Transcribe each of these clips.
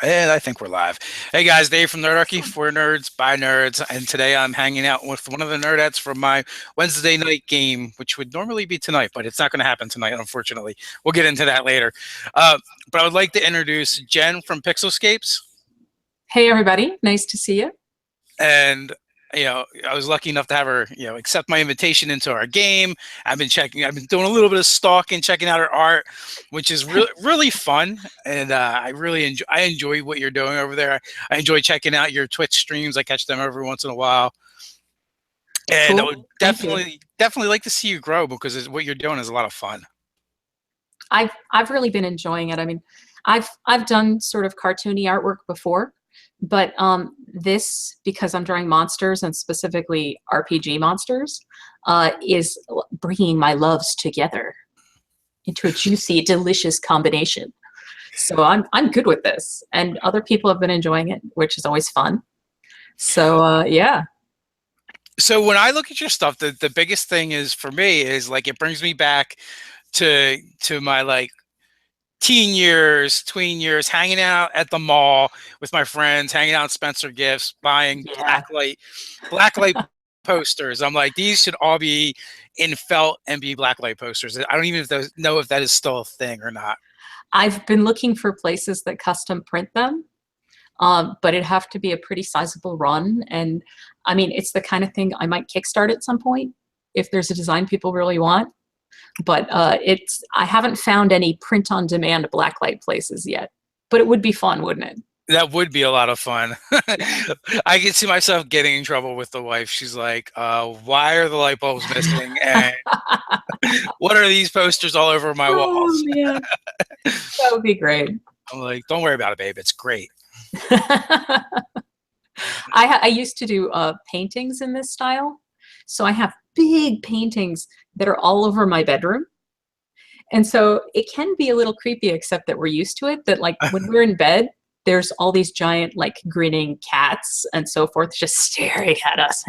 And I think we're live. Hey guys, Dave from Nerdarchy, for nerds, by nerds, and today I'm hanging out with one of the nerdettes from my Wednesday night game, which would normally be tonight, but it's not going to happen tonight, unfortunately. We'll get into that later. But I would like to introduce Jen from Pixelscapes. Hey everybody, nice to see you. And I was lucky enough to have her, accept my invitation into our game. I've been doing a little bit of stalking, checking out her art, which is really, really fun. And I enjoy what you're doing over there. I enjoy checking out your Twitch streams. I catch them every once in a while. And cool. I would definitely like to see you grow because what you're doing is a lot of fun. I've really been enjoying it. I mean, I've done sort of cartoony artwork before. But this, because I'm drawing monsters and specifically RPG monsters, is bringing my loves together into a juicy, delicious combination. So I'm good with this, and other people have been enjoying it, which is always fun. So yeah. So when I look at your stuff, the biggest thing is for me is like it brings me back to my tween years, hanging out at the mall with my friends, hanging out at Spencer Gifts, buying blacklight posters. I'm like, these should all be in felt and be blacklight posters. I don't even know if that is still a thing or not. I've been looking for places that custom print them, but it'd have to be a pretty sizable run. And I mean, it's the kind of thing I might kickstart at some point if there's a design people really want. But I haven't found any print-on-demand blacklight places yet. But it would be fun, wouldn't it? That would be a lot of fun. I can see myself getting in trouble with the wife. She's like, why are the light bulbs missing? And what are these posters all over my walls? Man. That would be great. I'm like, don't worry about it, babe. It's great. I used to do paintings in this style. So I have big paintings that are all over my bedroom. And so it can be a little creepy, except that we're used to it, that like when we're in bed, there's all these giant like grinning cats and so forth just staring at us.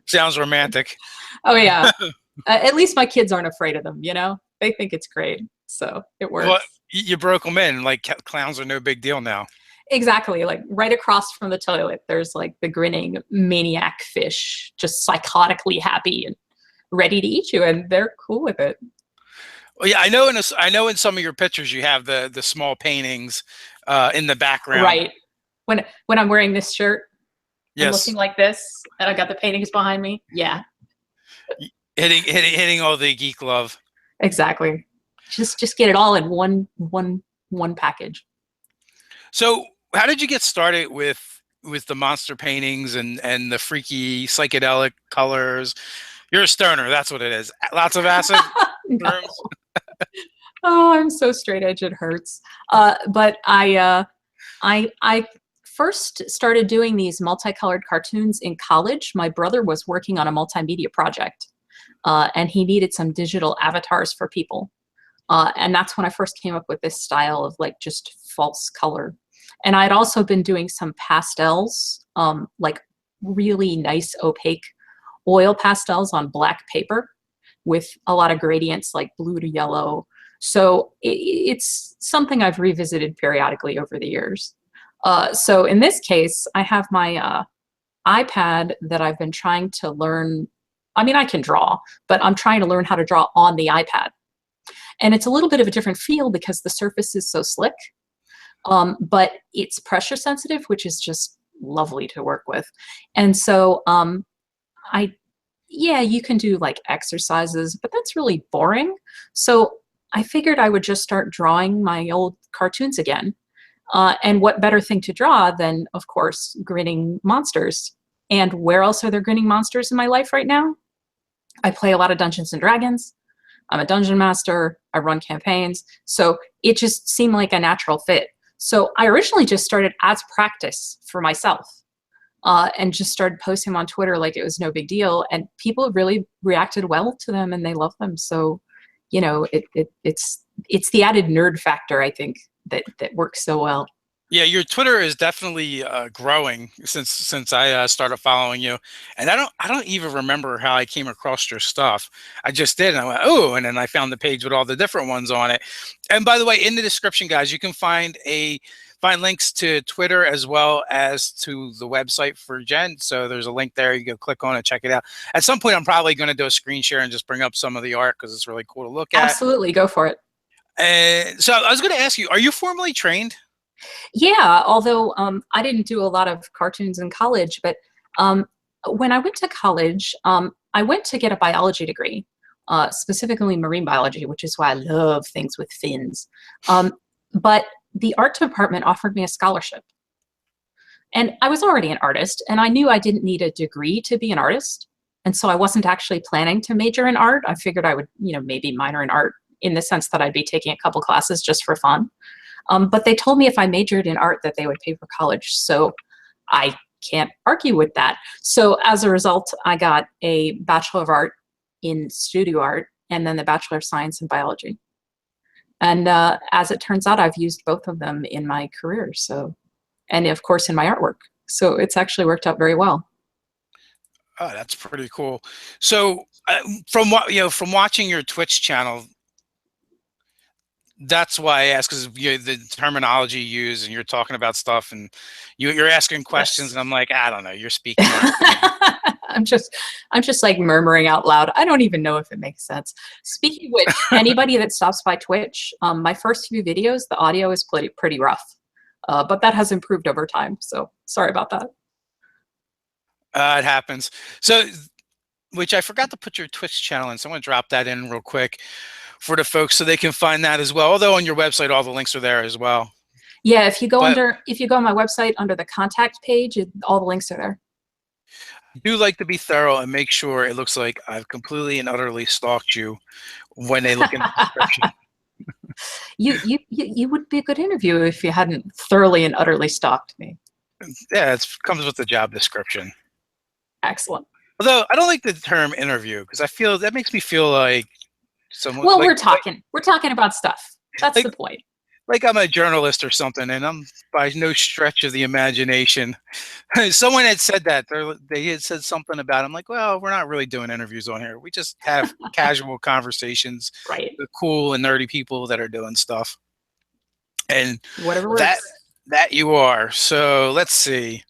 Sounds romantic. Oh yeah. At least my kids aren't afraid of them, They think it's great. So it works. Well, you broke them in. Like clowns are no big deal now. Exactly. Like right across from the toilet, there's like the grinning maniac fish, just psychotically happy and ready to eat you, and they're cool with it. Well, yeah, I know in some of your pictures you have the small paintings in the background. Right. When I'm wearing this shirt, yes, I'm looking like this, and I got the paintings behind me. Yeah. Hitting all the geek love. Exactly. Just get it all in one package. So how did you get started with the monster paintings and the freaky psychedelic colors? You're a stoner, that's what it is. Lots of acid. No. Oh, I'm so straight edge, it hurts. But I first started doing these multicolored cartoons in college. My brother was working on a multimedia project, and he needed some digital avatars for people. And that's when I first came up with this style of like just false color. And I'd also been doing some pastels, like really nice opaque oil pastels on black paper with a lot of gradients like blue to yellow. So it's something I've revisited periodically over the years. So in this case, I have my iPad that I've been trying to learn. I mean, I can draw, but I'm trying to learn how to draw on the iPad. And it's a little bit of a different feel because the surface is so slick. But it's pressure sensitive, which is just lovely to work with. And so you can do like exercises, but that's really boring. So I figured I would just start drawing my old cartoons again. And what better thing to draw than, of course, grinning monsters. And where else are there grinning monsters in my life right now? I play a lot of Dungeons and Dragons. I'm a dungeon master. I run campaigns. So it just seemed like a natural fit. So I originally just started as practice for myself, and just started posting them on Twitter like it was no big deal. And people really reacted well to them and they love them. So, it's the added nerd factor, I think, that works so well. Yeah, your Twitter is definitely growing since I started following you, and I don't even remember how I came across your stuff. I just did, and I went, oh, and then I found the page with all the different ones on it. And by the way, in the description, guys, you can find links to Twitter as well as to the website for Jen. So there's a link there. You go click on it, check it out. At some point, I'm probably going to do a screen share and just bring up some of the art because it's really cool to look at. Absolutely, go for it. And so I was going to ask you, are you formally trained? Yeah, although I didn't do a lot of cartoons in college, but when I went to college, I went to get a biology degree, specifically marine biology, which is why I love things with fins. But the art department offered me a scholarship. And I was already an artist, and I knew I didn't need a degree to be an artist. And so I wasn't actually planning to major in art. I figured I would, maybe minor in art in the sense that I'd be taking a couple classes just for fun. But they told me if I majored in art that they would pay for college. So I can't argue with that. So as a result, I got a Bachelor of Art in Studio Art and then the Bachelor of Science in Biology. And as it turns out, I've used both of them in my career. So, and of course in my artwork. So it's actually worked out very well. Oh, that's pretty cool. So, from what from watching your Twitch channel, that's why I asked because the terminology you use, and you're talking about stuff, and you're asking questions, Yes. and I'm like, I don't know, you're speaking. I'm just like murmuring out loud. I don't even know if it makes sense. Speaking of which, anybody that stops by Twitch, my first few videos, the audio is pretty rough, but that has improved over time. So sorry about that. It happens. So, which I forgot to put your Twitch channel in, so I'm going to drop that in real quick for the folks so they can find that as well. Although on your website, all the links are there as well. Yeah, if you go on my website under the contact page, all the links are there. I do like to be thorough and make sure it looks like I've completely and utterly stalked you when they look in the description. You would be a good interview if you hadn't thoroughly and utterly stalked me. Yeah, it comes with the job description. Excellent. Although I don't like the term interview because I feel that makes me feel like someone. Well, we're talking about stuff. That's the point. Like I'm a journalist or something, and I'm by no stretch of the imagination. Someone had said that they had said something about. I'm like, well, we're not really doing interviews on here. We just have casual conversations. Right. The cool and nerdy people that are doing stuff, and whatever works. That you are. So let's see.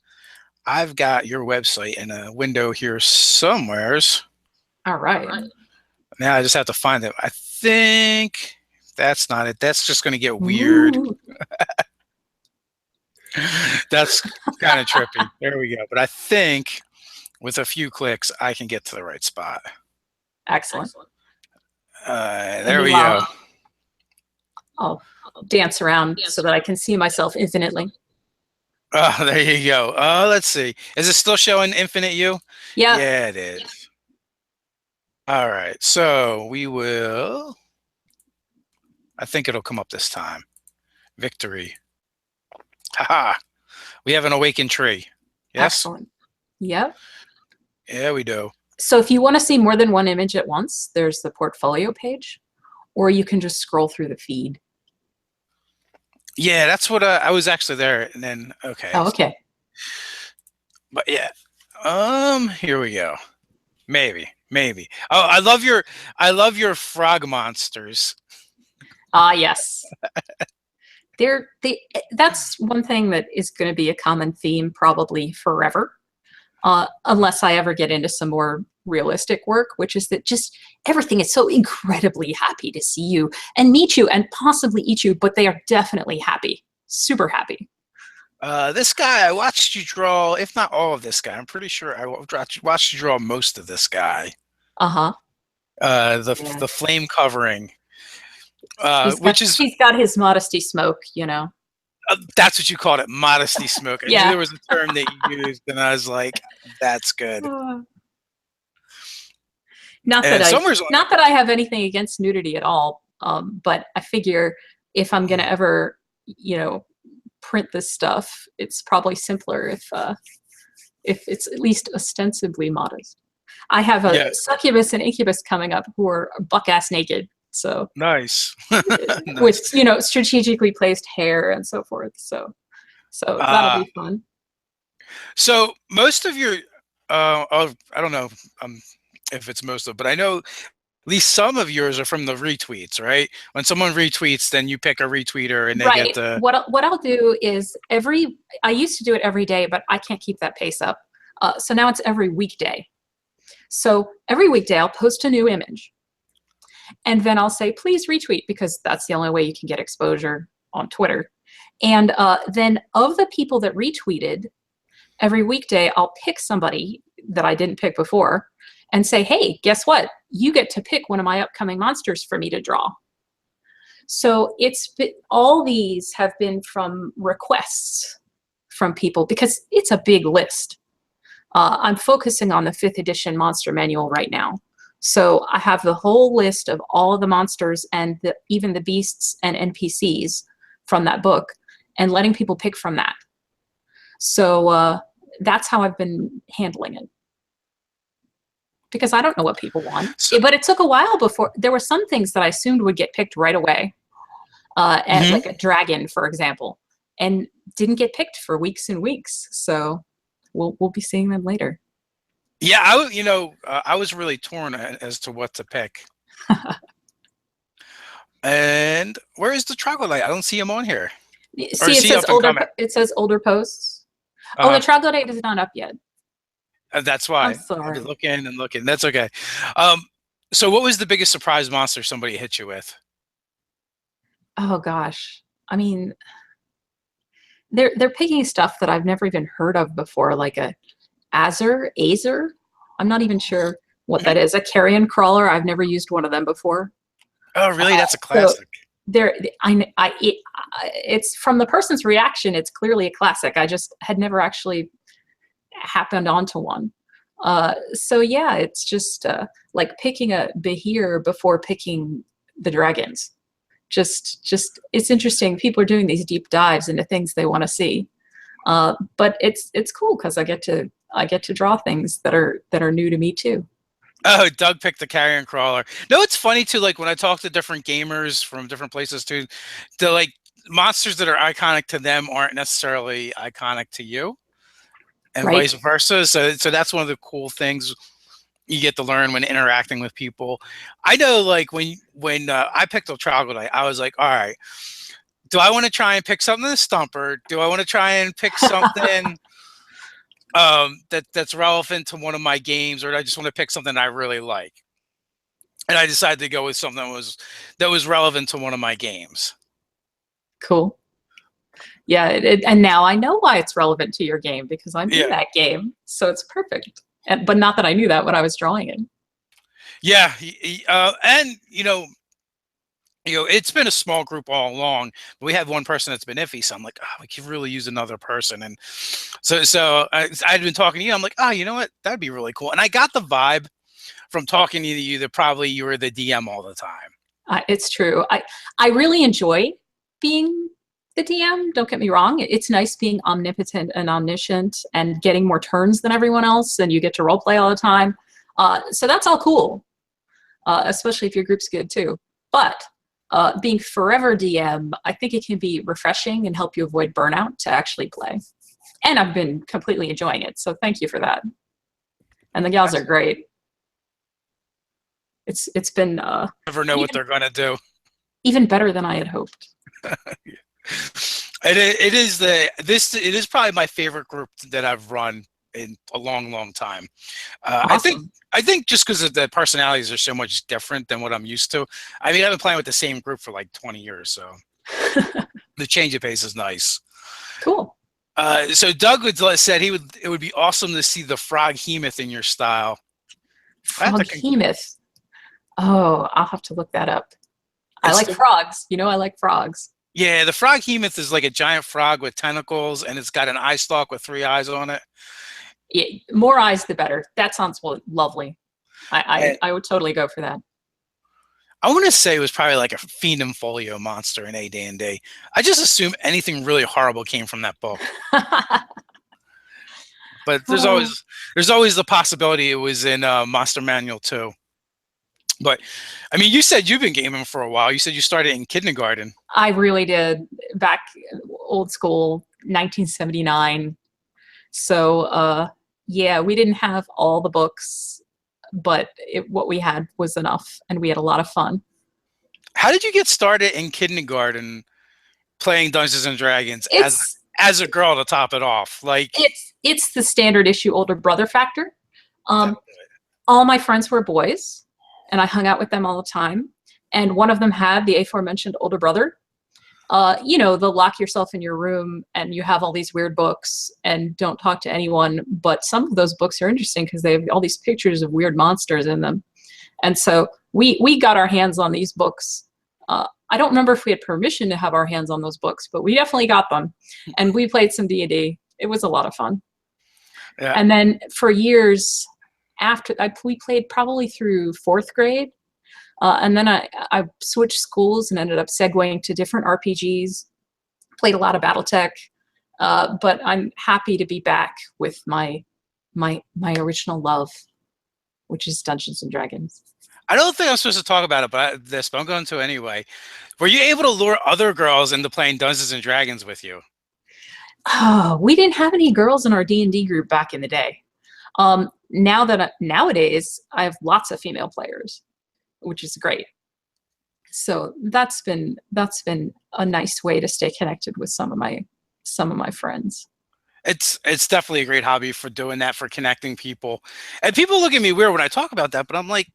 I've got your website in a window here somewheres. All right. Now I just have to find it. I think that's not it. That's just going to get weird. That's kind of trippy. There we go. But I think with a few clicks, I can get to the right spot. Excellent. There we go. I'll dance around so that I can see myself infinitely. Oh, there you go. Let's see. Is it still showing infinite you? Yeah. Yeah, it is. Yeah. All right. So we will. I think it'll come up this time. Victory. Haha. We have an awakened tree. Yes? Excellent. Yep. Yeah, we do. So if you want to see more than one image at once, there's the portfolio page, or you can just scroll through the feed. Yeah, that's what I was actually there, and then okay. Oh, okay. But yeah, here we go. Maybe. Oh, I love your frog monsters. Ah, yes. That's one thing that is going to be a common theme probably forever, unless I ever get into some more realistic work, which is that just everything is so incredibly happy to see you and meet you and possibly eat you, but they are definitely happy, super happy. This guy, I watched you draw, if not all of this guy. I'm pretty sure I watched you draw most of this guy. Uh-huh. The flame covering. He's got his modesty smoke, you know. That's what you called it, modesty smoke. I Yeah. knew there was a term that you used, and I was like, that's good. Not that I have anything against nudity at all, but I figure if I'm gonna ever, print this stuff, it's probably simpler if it's at least ostensibly modest. I have a succubus and incubus coming up who are buck-ass naked. So nice. with strategically placed hair and so forth. So So that'll Uh, be fun. so most of your, I don't know if it's most of, but I know at least some of yours are from the retweets, right? When someone retweets, then you pick a retweeter and they get Right. the. What I'll do is I used to do it every day, but I can't keep that pace up. So now it's every weekday. So every weekday I'll post a new image, and then I'll say, please retweet, because that's the only way you can get exposure on Twitter. And then of the people that retweeted, every weekday I'll pick somebody that I didn't pick before and say, hey, guess what? You get to pick one of my upcoming monsters for me to draw. So all these have been from requests from people, because it's a big list. I'm focusing on the 5th edition monster manual right now. So I have the whole list of all of the monsters and even the beasts and NPCs from that book, and letting people pick from that. So that's how I've been handling it. Because I don't know what people want. But it took a while before. There were some things that I assumed would get picked right away. And like a dragon, for example, and didn't get picked for weeks and weeks. So we'll be seeing them later. Yeah, I was really torn as to what to pick. And where is the troglodyte? I don't see him on here. See, it says older posts. Oh, the troglodyte is not up yet. That's why. I'm sorry. I've been looking and looking. That's okay. So what was the biggest surprise monster somebody hit you with? Oh gosh. I mean, they're picking stuff that I've never even heard of before, like a Azer. I'm not even sure what that is. A carrion crawler. I've never used one of them before. Oh, really? That's a classic. So it's from the person's reaction. It's clearly a classic. I just had never actually happened onto one. So yeah, it's just like picking a Behir before picking the dragons. Just it's interesting. People are doing these deep dives into things they want to see. But it's cool because I get to draw things that are new to me too. Oh, Doug picked the carrion crawler. No, it's funny too. Like when I talk to different gamers from different places too, the like monsters that are iconic to them aren't necessarily iconic to you, and vice versa. So that's one of the cool things you get to learn when interacting with people. I know, like when I picked a troglodyte, I was like, all right, do I want to try and pick something to stumper? Do I want to try and pick something that's relevant to one of my games, or do I just want to pick something I really like? And I decided to go with something that was relevant to one of my games. Cool. Yeah, and now I know why it's relevant to your game, because I'm in that game, so it's perfect. But not that I knew that when I was drawing it. Yeah, and it's been a small group all along. But we have one person that's been iffy, so I'm like, oh, we could really use another person. And so I'd been talking to you. I'm like, oh, you know what? That'd be really cool. And I got the vibe from talking to you that probably you were the DM all the time. It's true. I really enjoy being the DM. Don't get me wrong. It's nice being omnipotent and omniscient and getting more turns than everyone else, and you get to role play all the time. So that's all cool, especially if your group's good too. But being forever DM, I think it can be refreshing and help you avoid burnout to actually play. And I've been completely enjoying it, so thank you for that. And the gals are great. It's been never know what they're gonna do. Even better than I had hoped. It is probably my favorite group that I've run in a long time. Awesome. I think just because the personalities are so much different than what I'm used to. I mean, I've been playing with the same group for like 20 years, so the change of pace is nice. Cool. So Doug said it would be awesome to see the Froghemoth in your style. Froghemoth. Oh, I'll have to look that up. I like frogs. I like frogs. Yeah, the Froghemoth is like a giant frog with tentacles, and it's got an eye stalk with 3 eyes on it. Yeah, more eyes the better. That sounds lovely. I would totally go for that. I want to say it was probably like a Fiend and Folio monster in AD&D. I just assume anything really horrible came from that book. But there's always the possibility it was in Monster Manual too. But I mean, you said you've been gaming for a while. You said you started in kindergarten. I really did. Back old school, 1979. So yeah, we didn't have all the books, but what we had was enough, and we had a lot of fun. How did you get started in kindergarten playing Dungeons and Dragons It's as a girl to top it off? Like, it's the standard issue older brother factor. that- All my friends were boys, and I hung out with them all the time. And one of them had the aforementioned older brother. You know, they'll lock yourself in your room and you have all these weird books and don't talk to anyone. But some of those books are interesting because they have all these pictures of weird monsters in them. And so we got our hands on these books. I don't remember if we had permission to have our hands on those books, but we definitely got them. And we played some D&D. It was a lot of fun. yeah. And then for years after, we played probably through 4th grade. And then I switched schools and ended up segueing to different RPGs, played a lot of Battletech, but I'm happy to be back with my original love, which is Dungeons and Dragons. I don't think I'm supposed to talk about it, but I'm going to anyway. Were you able to lure other girls into playing Dungeons and Dragons with you? Oh, we didn't have any girls in our D&D group back in the day. Nowadays, I have lots of female players, which is great. So that's been a nice way to stay connected with some of my friends. It's definitely a great hobby for doing that, for connecting people. And people look at me weird when I talk about that, but I'm like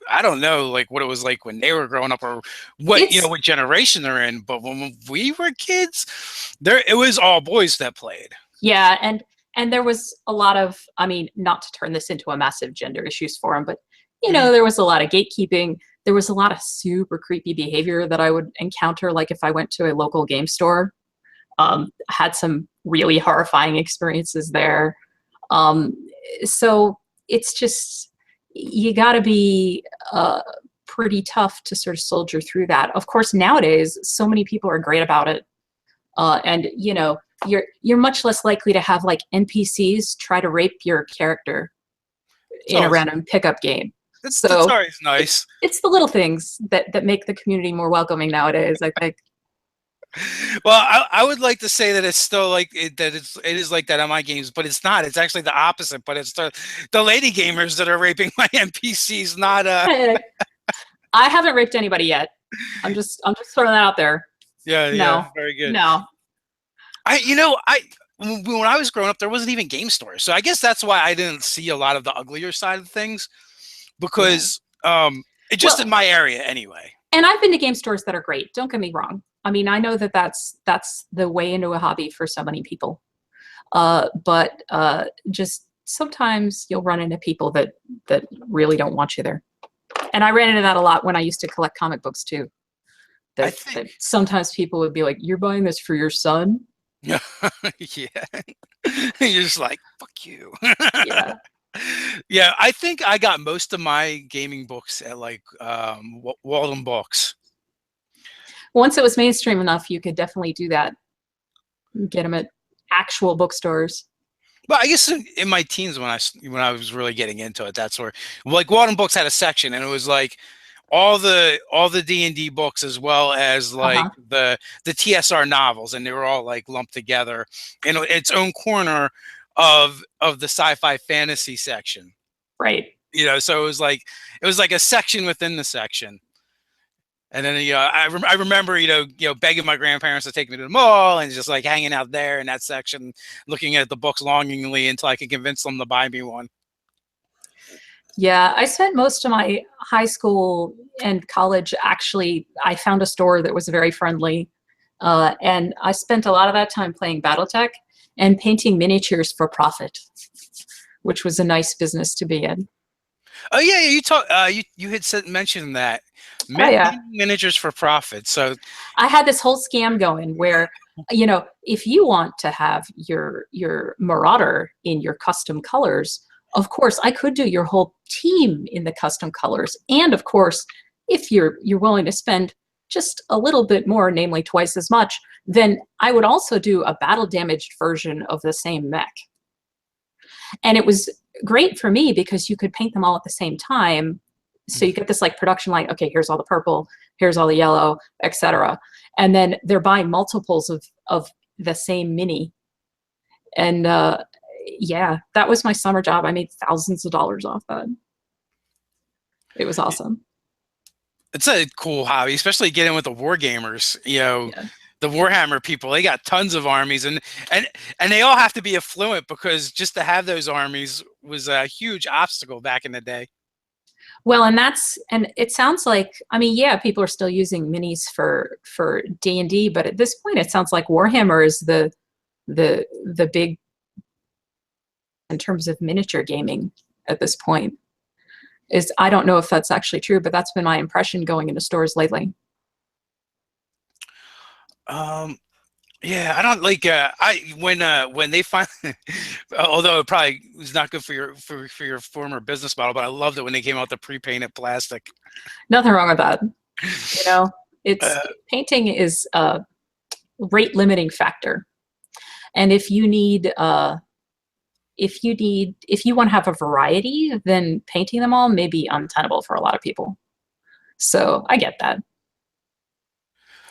I don't know like what it was like when they were growing up, or what what generation they're in. But when we were kids, it was all boys that played. Yeah, and there was a lot of, I mean, not to turn this into a massive gender issues forum, but you know, there was a lot of gatekeeping. There was a lot of super creepy behavior that I would encounter, like if I went to a local game store. Had some really horrifying experiences there. So it's just, you got to be pretty tough to sort of soldier through that. Of course, nowadays, so many people are great about it. And you know, you're much less likely to have like NPCs try to rape your character in a random pickup game. That's always nice. It's the little things that make the community more welcoming nowadays, I think. Well, I would like to say that it's still like it is like that on my games, but it's not. It's actually the opposite. But it's the lady gamers that are raping my NPCs, not I haven't raped anybody yet. I'm just throwing that out there. Yeah, no, yeah, very good. No. When I was growing up, there wasn't even game stores, so I guess that's why I didn't see a lot of the uglier side of things, because it's just in my area anyway. And I've been to game stores that are great. Don't get me wrong. I mean, I know that that's the way into a hobby for so many people. But just sometimes you'll run into people that really don't want you there. And I ran into that a lot when I used to collect comic books too. That sometimes people would be like, "You're buying this for your son?" Yeah. You're just like, fuck you. Yeah. Yeah, I think I got most of my gaming books at like Walden Books. Once it was mainstream enough, you could definitely do that. Get them at actual bookstores. Well, I guess in my teens when I was really getting into it, that's where like Walden Books had a section, and it was like all the D&D books, as well as like the TSR novels, and they were all like lumped together in its own corner of the sci-fi fantasy section. Right. You know, so it was like a section within the section. And then I remember begging my grandparents to take me to the mall and just like hanging out there in that section, looking at the books longingly until I could convince them to buy me one. Yeah, I spent most of my high school and college, actually, I found a store that was very friendly. And I spent a lot of that time playing Battletech and painting miniatures for profit, which was a nice business to be in. Oh yeah, you had mentioned that miniatures for profit. So I had this whole scam going where, you know, if you want to have your Marauder in your custom colors, of course I could do your whole team in the custom colors, and of course, if you're willing to spend just a little bit more, namely twice as much, then I would also do a battle damaged version of the same mech. And it was great for me because you could paint them all at the same time. So you get this like production line, okay, here's all the purple, here's all the yellow, etc. And then they're buying multiples of the same mini. And yeah, that was my summer job. I made thousands of dollars off that. It was awesome. It's a cool hobby, especially getting with the war gamers. Yeah. The Warhammer people, they got tons of armies, and and they all have to be affluent because just to have those armies was a huge obstacle back in the day. Well, and it sounds like, I mean, yeah, people are still using minis for D&D, but at this point it sounds like Warhammer is the big in terms of miniature gaming at this point. Is I don't know if that's actually true, but that's been my impression going into stores lately. Um, yeah, I don't like I when they find although it probably was not good for your former business model, but I loved it when they came out with the pre-painted plastic. Nothing wrong with that. You know, it's Uh, painting is a rate limiting factor. And if you want to have a variety, then painting them all may be untenable for a lot of people. So I get that.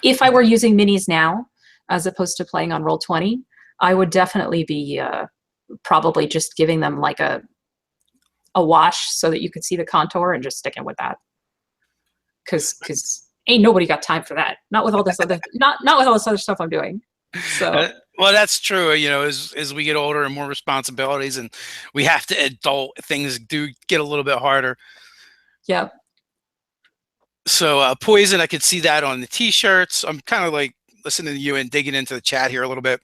If I were using minis now, as opposed to playing on Roll20, I would definitely be probably just giving them like a wash so that you could see the contour and just sticking with that. Because ain't nobody got time for that. Not with all this other not with all this other stuff I'm doing. So well, that's true. As we get older and more responsibilities, and we have to adult, things do get a little bit harder. yeah. So Poison, I could see that on the t-shirts. I'm kind of like listening to you and digging into the chat here a little bit.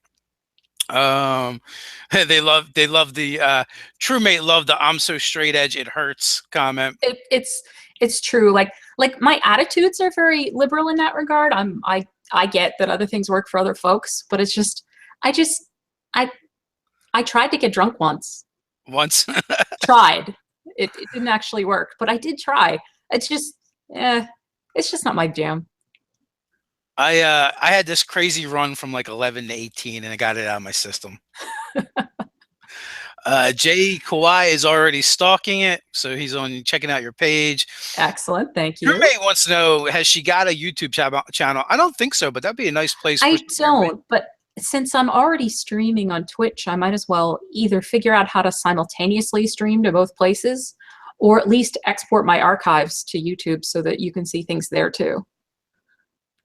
They love the True Mate loved the "I'm so straight edge it hurts" comment. It's true. Like my attitudes are very liberal in that regard. I get that other things work for other folks, but it's just I just I I tried to get drunk once. Once. Tried. It didn't actually work, but I did try. It's just it's just not my jam. I had this crazy run from like 11 to 18, and I got it out of my system. Jay Kawhi is already stalking it, so he's on checking out your page. Excellent, thank you. Roommate wants to know, has she got a YouTube channel? I don't think so, but that'd be a nice place. I don't, but since I'm already streaming on Twitch, I might as well either figure out how to simultaneously stream to both places, or at least export my archives to YouTube so that you can see things there too.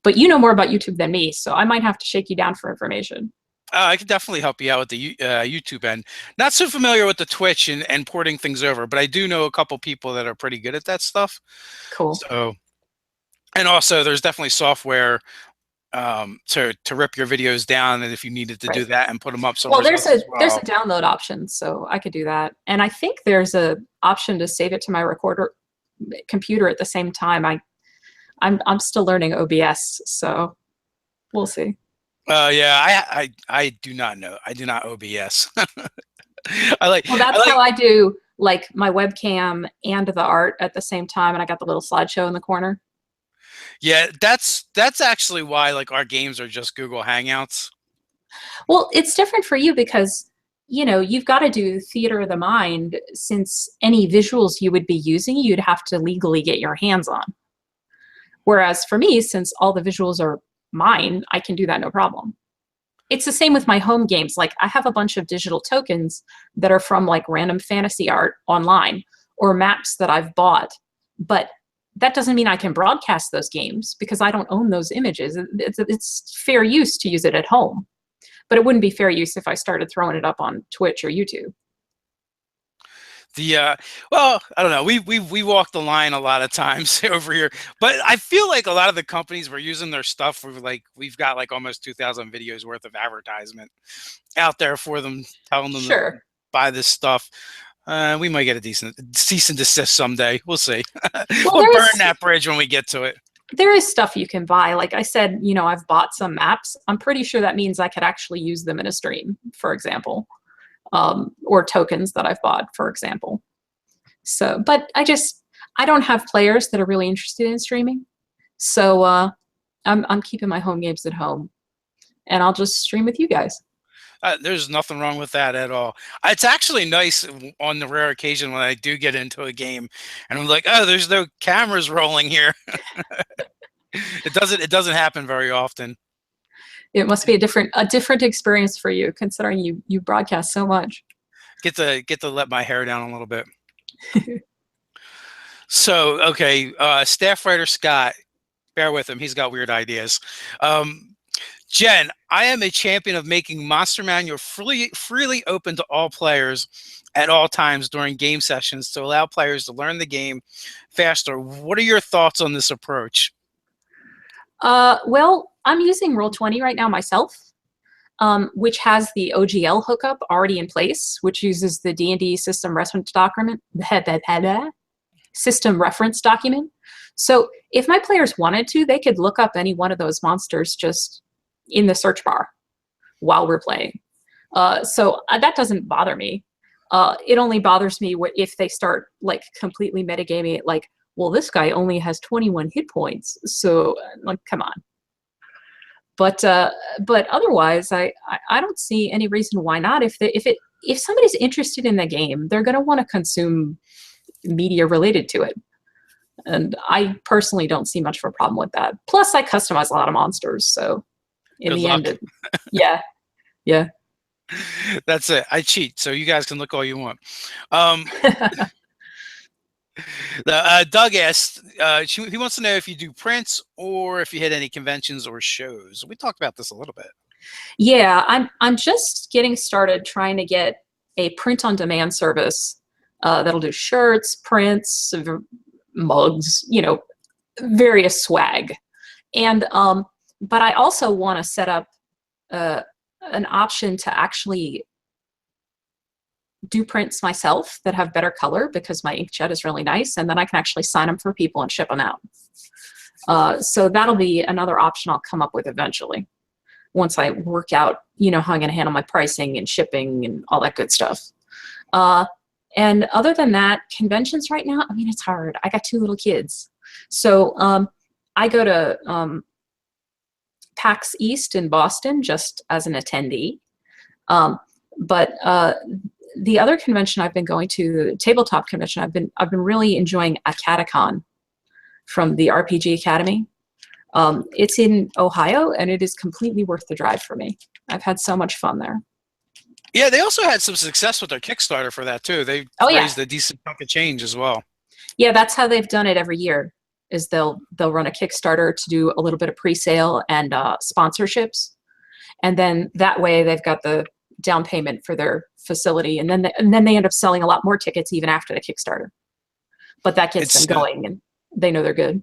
But you know more about YouTube than me, so I might have to shake you down for information. I can definitely help you out with the YouTube end. Not so familiar with the Twitch and porting things over, but I do know a couple people that are pretty good at that stuff. Cool. So, and also there's definitely software to rip your videos down, and if you needed to do that and put them up somewhere. Well, there's a download option, so I could do that, and I think there's a option to save it to my recorder computer at the same time. I'm still learning OBS, so we'll see. Yeah, I do not know. I do not OBS. Well, that's how I do like my webcam and the art at the same time, and I got the little slideshow in the corner. Yeah, that's actually why like our games are just Google Hangouts. Well, it's different for you because, you know, you've got to do theater of the mind, since any visuals you would be using, you'd have to legally get your hands on. Whereas for me, since all the visuals are mine, I can do that no problem. It's the same with my home games. Like I have a bunch of digital tokens that are from like random fantasy art online or maps that I've bought, but that doesn't mean I can broadcast those games because I don't own those images. It's fair use to use it at home, but it wouldn't be fair use if I started throwing it up on Twitch or YouTube. Well, I don't know. We walk the line a lot of times over here, but I feel like a lot of the companies were using their stuff for like we've got like almost 2,000 videos worth of advertisement out there for them, telling them to buy this stuff. We might get a cease and desist someday. We'll see. Well, we'll burn that bridge when we get to it. There is stuff you can buy. Like I said, you know, I've bought some maps. I'm pretty sure that means I could actually use them in a stream, for example. Or tokens that I've bought, for example. So, but I don't have players that are really interested in streaming. So I'm keeping my home games at home, and I'll just stream with you guys. There's nothing wrong with that at all. It's actually nice on the rare occasion when I do get into a game and I'm like, oh, there's no cameras rolling here. It doesn't happen very often. It must be a different experience for you, considering you broadcast so much. Get to let my hair down a little bit. So, okay, staff writer Scott, bear with him. He's got weird ideas. Jen, I am a champion of making Monster Manual freely open to all players at all times during game sessions to allow players to learn the game faster. What are your thoughts on this approach? Well, I'm using Roll20 right now myself, which has the OGL hookup already in place, which uses the D&D system reference document. So if my players wanted to, they could look up any one of those monsters just in the search bar while we're playing. So that doesn't bother me. It only bothers me if they start like completely metagaming it, like, well, this guy only has 21 hit points, so like, come on. But otherwise, I don't see any reason why not. If somebody's interested in the game, they're going to want to consume media related to it. And I personally don't see much of a problem with that. Plus, I customize a lot of monsters, so in the end, yeah. That's it. I cheat, so you guys can look all you want. Doug asked, he wants to know if you do prints or if you hit any conventions or shows. We talked about this a little bit. Yeah, I'm just getting started trying to get a print-on-demand service that'll do shirts, prints, mugs, various swag. And but I also want to set up an option to actually do prints myself that have better color, because my inkjet is really nice, and then I can actually sign them for people and ship them out. So that'll be another option I'll come up with eventually, once I work out, how I'm going to handle my pricing and shipping and all that good stuff. And other than that, conventions right now, I mean, it's hard. I got 2 little kids. So I go to PAX East in Boston just as an attendee. But the other convention I've been going to, the tabletop convention, I've been really enjoying Acadicon from the RPG Academy. It's in Ohio, and it is completely worth the drive for me. I've had so much fun there. Yeah, they also had some success with their Kickstarter for that too. They raised a decent chunk of change as well. Yeah, that's how they've done it every year. Is they'll run a Kickstarter to do a little bit of pre-sale and sponsorships, and then that way they've got the down payment for their facility, and then they end up selling a lot more tickets even after the Kickstarter. But that gets them going, and they know they're good.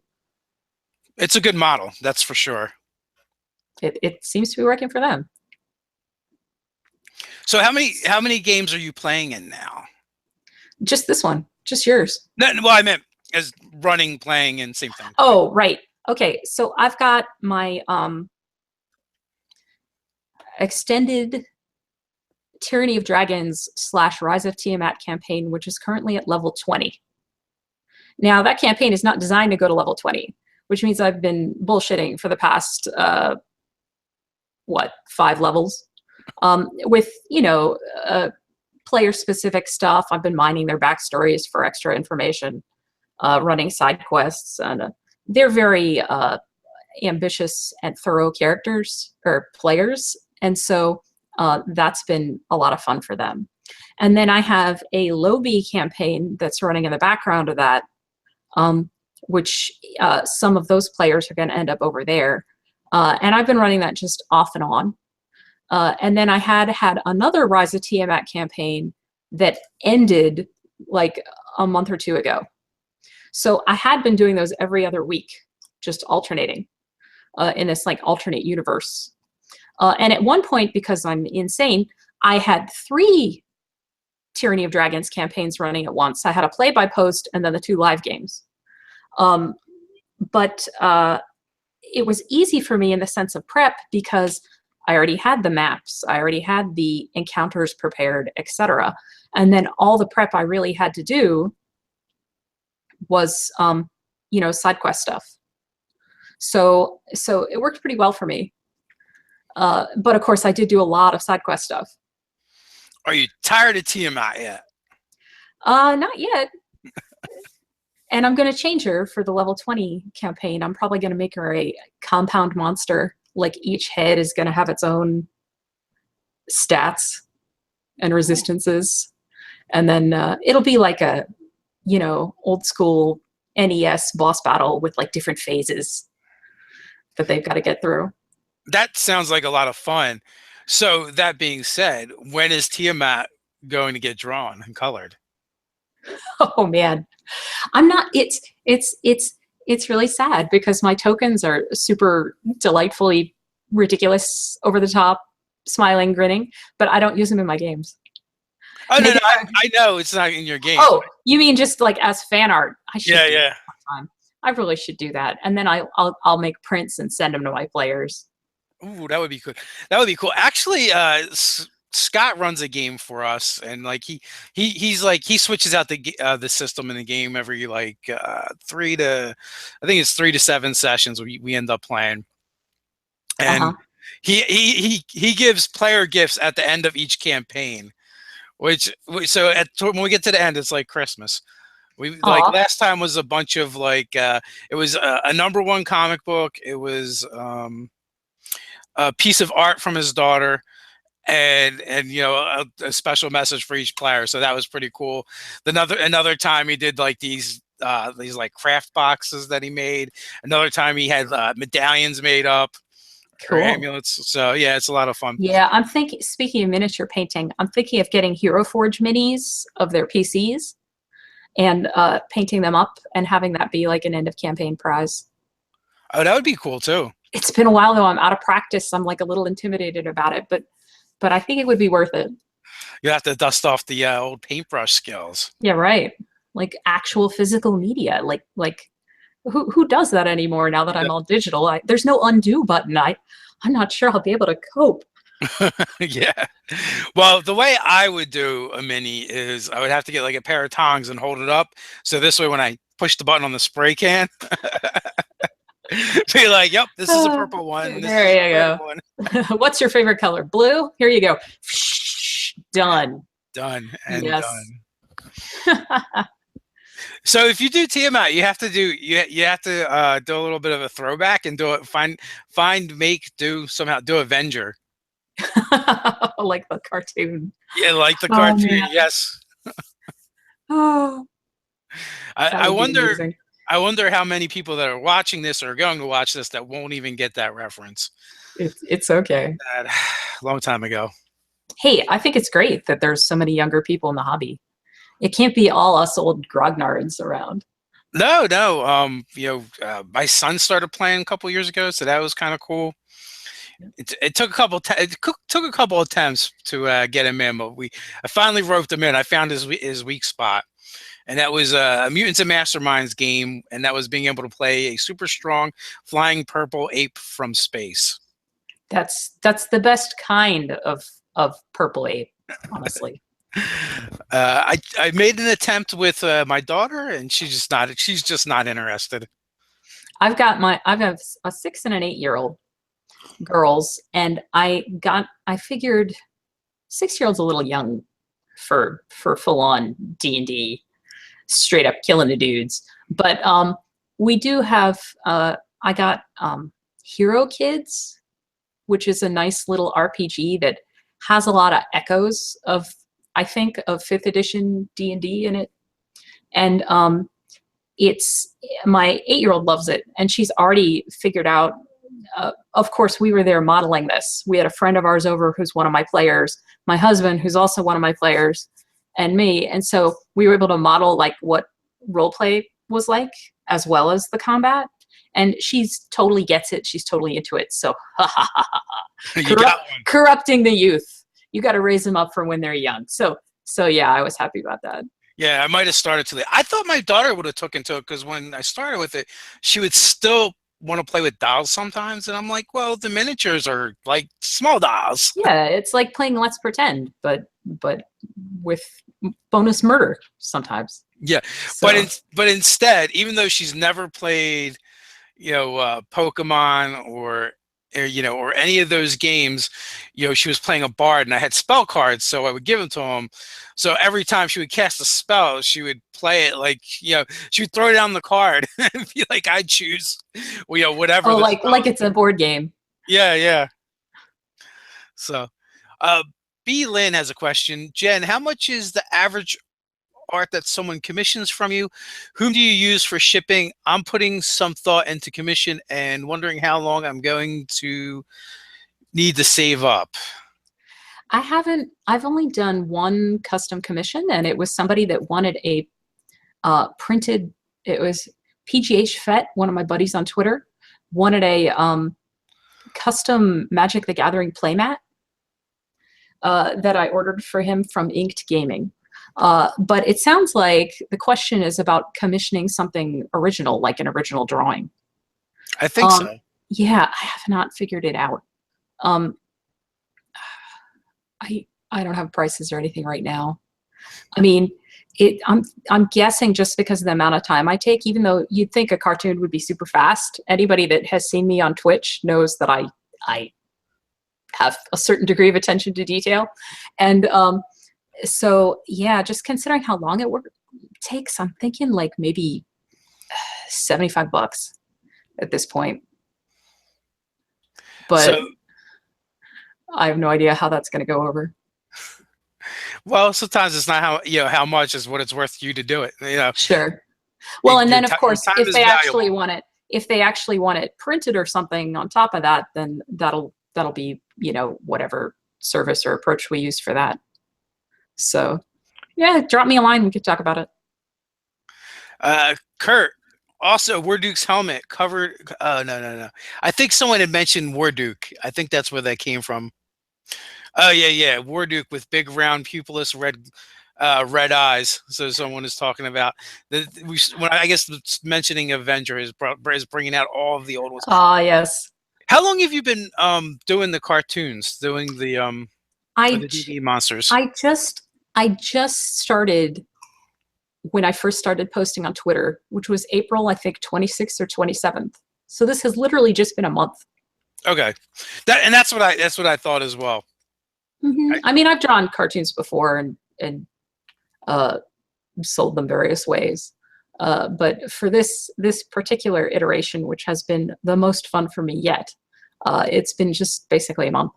It's a good model, that's for sure. It seems to be working for them. So how many games are you playing in now? Just this one, just yours. No, well, I meant as running, playing, and same thing. Oh, right. Okay, so I've got my extended Tyranny of Dragons / Rise of Tiamat campaign, which is currently at level 20. Now, that campaign is not designed to go to level 20, which means I've been bullshitting for the past, 5 levels? With, player-specific stuff. I've been mining their backstories for extra information, running side quests, and they're very ambitious and thorough characters, or players, and so that's been a lot of fun for them. And then I have a Lobby campaign that's running in the background of that, which some of those players are going to end up over there. And I've been running that just off and on. And then I had another Rise of Tiamat campaign that ended like a month or 2 ago. So I had been doing those every other week, just alternating in this like alternate universe. And at one point, because I'm insane, I had 3 Tyranny of Dragons campaigns running at once. I had a play-by-post and then the 2 live games. But it was easy for me in the sense of prep, because I already had the maps, I already had the encounters prepared, etc. And then all the prep I really had to do was, side quest stuff. So it worked pretty well for me. But of course, I did do a lot of side quest stuff. Are you tired of Tiamat yet? Not yet. And I'm going to change her for the level 20 campaign. I'm probably going to make her a compound monster like each head is going to have its own stats and resistances, and then it'll be like a, you know, old school NES boss battle with like different phases that they've got to get through. That sounds like a lot of fun. So that being said, when is Tiamat going to get drawn and colored? Oh man, I'm not. It's really sad because my tokens are super delightfully ridiculous, over the top, smiling, grinning, but I don't use them in my games. Oh no, Maybe no, I know it's not in your game. Oh, you mean just like as fan art? I should. Yeah, do yeah. that sometime. I really should do that, and then I'll make prints and send them to my players. Ooh, that would be cool. That would be cool. Actually, Scott runs a game for us, and like he's like he switches out the system in the game every like I think it's 3 to 7 sessions we end up playing, and he gives player gifts at the end of each campaign, so when we get to the end, it's like Christmas. We like last time was a bunch of like it was a #1 comic book. It was a piece of art from his daughter, and you know a special message for each player. So that was pretty cool. Another time he did like these like craft boxes that he made. Another time he had medallions made up or amulets. So yeah, it's a lot of fun. Yeah, I'm thinking. Speaking of miniature painting, I'm thinking of getting Hero Forge minis of their PCs and painting them up and having that be like an end of campaign prize. Oh, that would be cool too. It's been a while though. I'm out of practice. I'm like a little intimidated about it, but I think it would be worth it. You have to dust off the old paintbrush skills. Yeah, right. Like actual physical media. Like who does that anymore now that I'm all digital? There's no undo button. I'm not sure I'll be able to cope. Yeah. Well, the way I would do a mini is I would have to get like a pair of tongs and hold it up. So this way, when I push the button on the spray can, be like, yep, this is a purple one. There you go. What's your favorite color? Blue? Here you go. Done. Done and yes. done. So if you do Tiamat, you have to do a little bit of a throwback and do it. Do Avenger. Like the cartoon. Yeah, like the cartoon. Man. Yes. Oh. I wonder how many people that are watching this or are going to watch this that won't even get that reference. It's okay. Long time ago. Hey, I think it's great that there's so many younger people in the hobby. It can't be all us old grognards around. No. You know, my son started playing a couple years ago, so that was kind of cool. It took a couple attempts to get him in, but I finally roped him in. I found his weak spot, and that was a Mutants and Masterminds game, and that was being able to play a super strong flying purple ape from space. That's the best kind of purple ape, honestly. I made an attempt with my daughter, and she's just not interested. I've got a 6 and an 8-year-old girls, and I figured 6-year-old's a little young for full-on D&D, straight up killing the dudes. But we do have I got Hero Kids, which is a nice little RPG that has a lot of echoes of, I think, of 5th edition D&D in it. And it's, my 8-year-old loves it, and she's already figured out, of course, we were there modeling this. We had a friend of ours over who's one of my players, my husband, who's also one of my players, and me. And so we were able to model like what role play was like, as well as the combat. And she's totally gets it. She's totally into it. So corrupting the youth. You got to raise them up from when they're young. So yeah, I was happy about that. Yeah, I might have started too late. I thought my daughter would have took into it because when I started with it, she would still want to play with dolls sometimes, and I'm like, well, the miniatures are like small dolls. Yeah, it's like playing Let's Pretend, but with bonus murder sometimes. Yeah, so. But instead, even though she's never played, you know, Pokemon or any of those games, you know, she was playing a bard, and I had spell cards, so I would give them to him. So every time she would cast a spell, she would play it like, you know, she would throw down the card and be like, I choose, you know, whatever. Oh, like it's a board game. Yeah, yeah. So, uh, B. Lynn has a question. Jen, how much is the average art that someone commissions from you? Whom do you use for shipping? I'm putting some thought into commission and wondering how long I'm going to need to save up. I've only done one custom commission, and it was somebody that wanted a printed, it was PGH Fett, one of my buddies on Twitter, wanted a custom Magic the Gathering playmat that I ordered for him from Inked Gaming. But it sounds like the question is about commissioning something original, like an original drawing. I think so. Yeah, I have not figured it out. I don't have prices or anything right now. I mean, I'm guessing just because of the amount of time I take, even though you'd think a cartoon would be super fast. Anybody that has seen me on Twitch knows that I have a certain degree of attention to detail. And so yeah, just considering how long it takes, I'm thinking like maybe $75 at this point. But so, I have no idea how that's going to go over. Well, sometimes it's not how much is what it's worth to you to do it. Sure. Well, and then of course, if they actually want it printed or something on top of that, then that'll be, whatever service or approach we use for that. So yeah, drop me a line. We could talk about it. Kurt, also Warduke's helmet covered. No. I think someone had mentioned Warduke. I think that's where that came from. Oh yeah. Warduke with big round pupilless red eyes. So someone is talking about when I guess mentioning Avenger is bringing out all of the old ones. Ah, yes. How long have you been doing the cartoons, doing the DD monsters? I just started when I first started posting on Twitter, which was April, I think 26th or 27th. So this has literally just been a month. Okay, that's what I thought as well. Mm-hmm. I mean, I've drawn cartoons before and sold them various ways. But for this particular iteration, which has been the most fun for me yet, it's been just basically a month.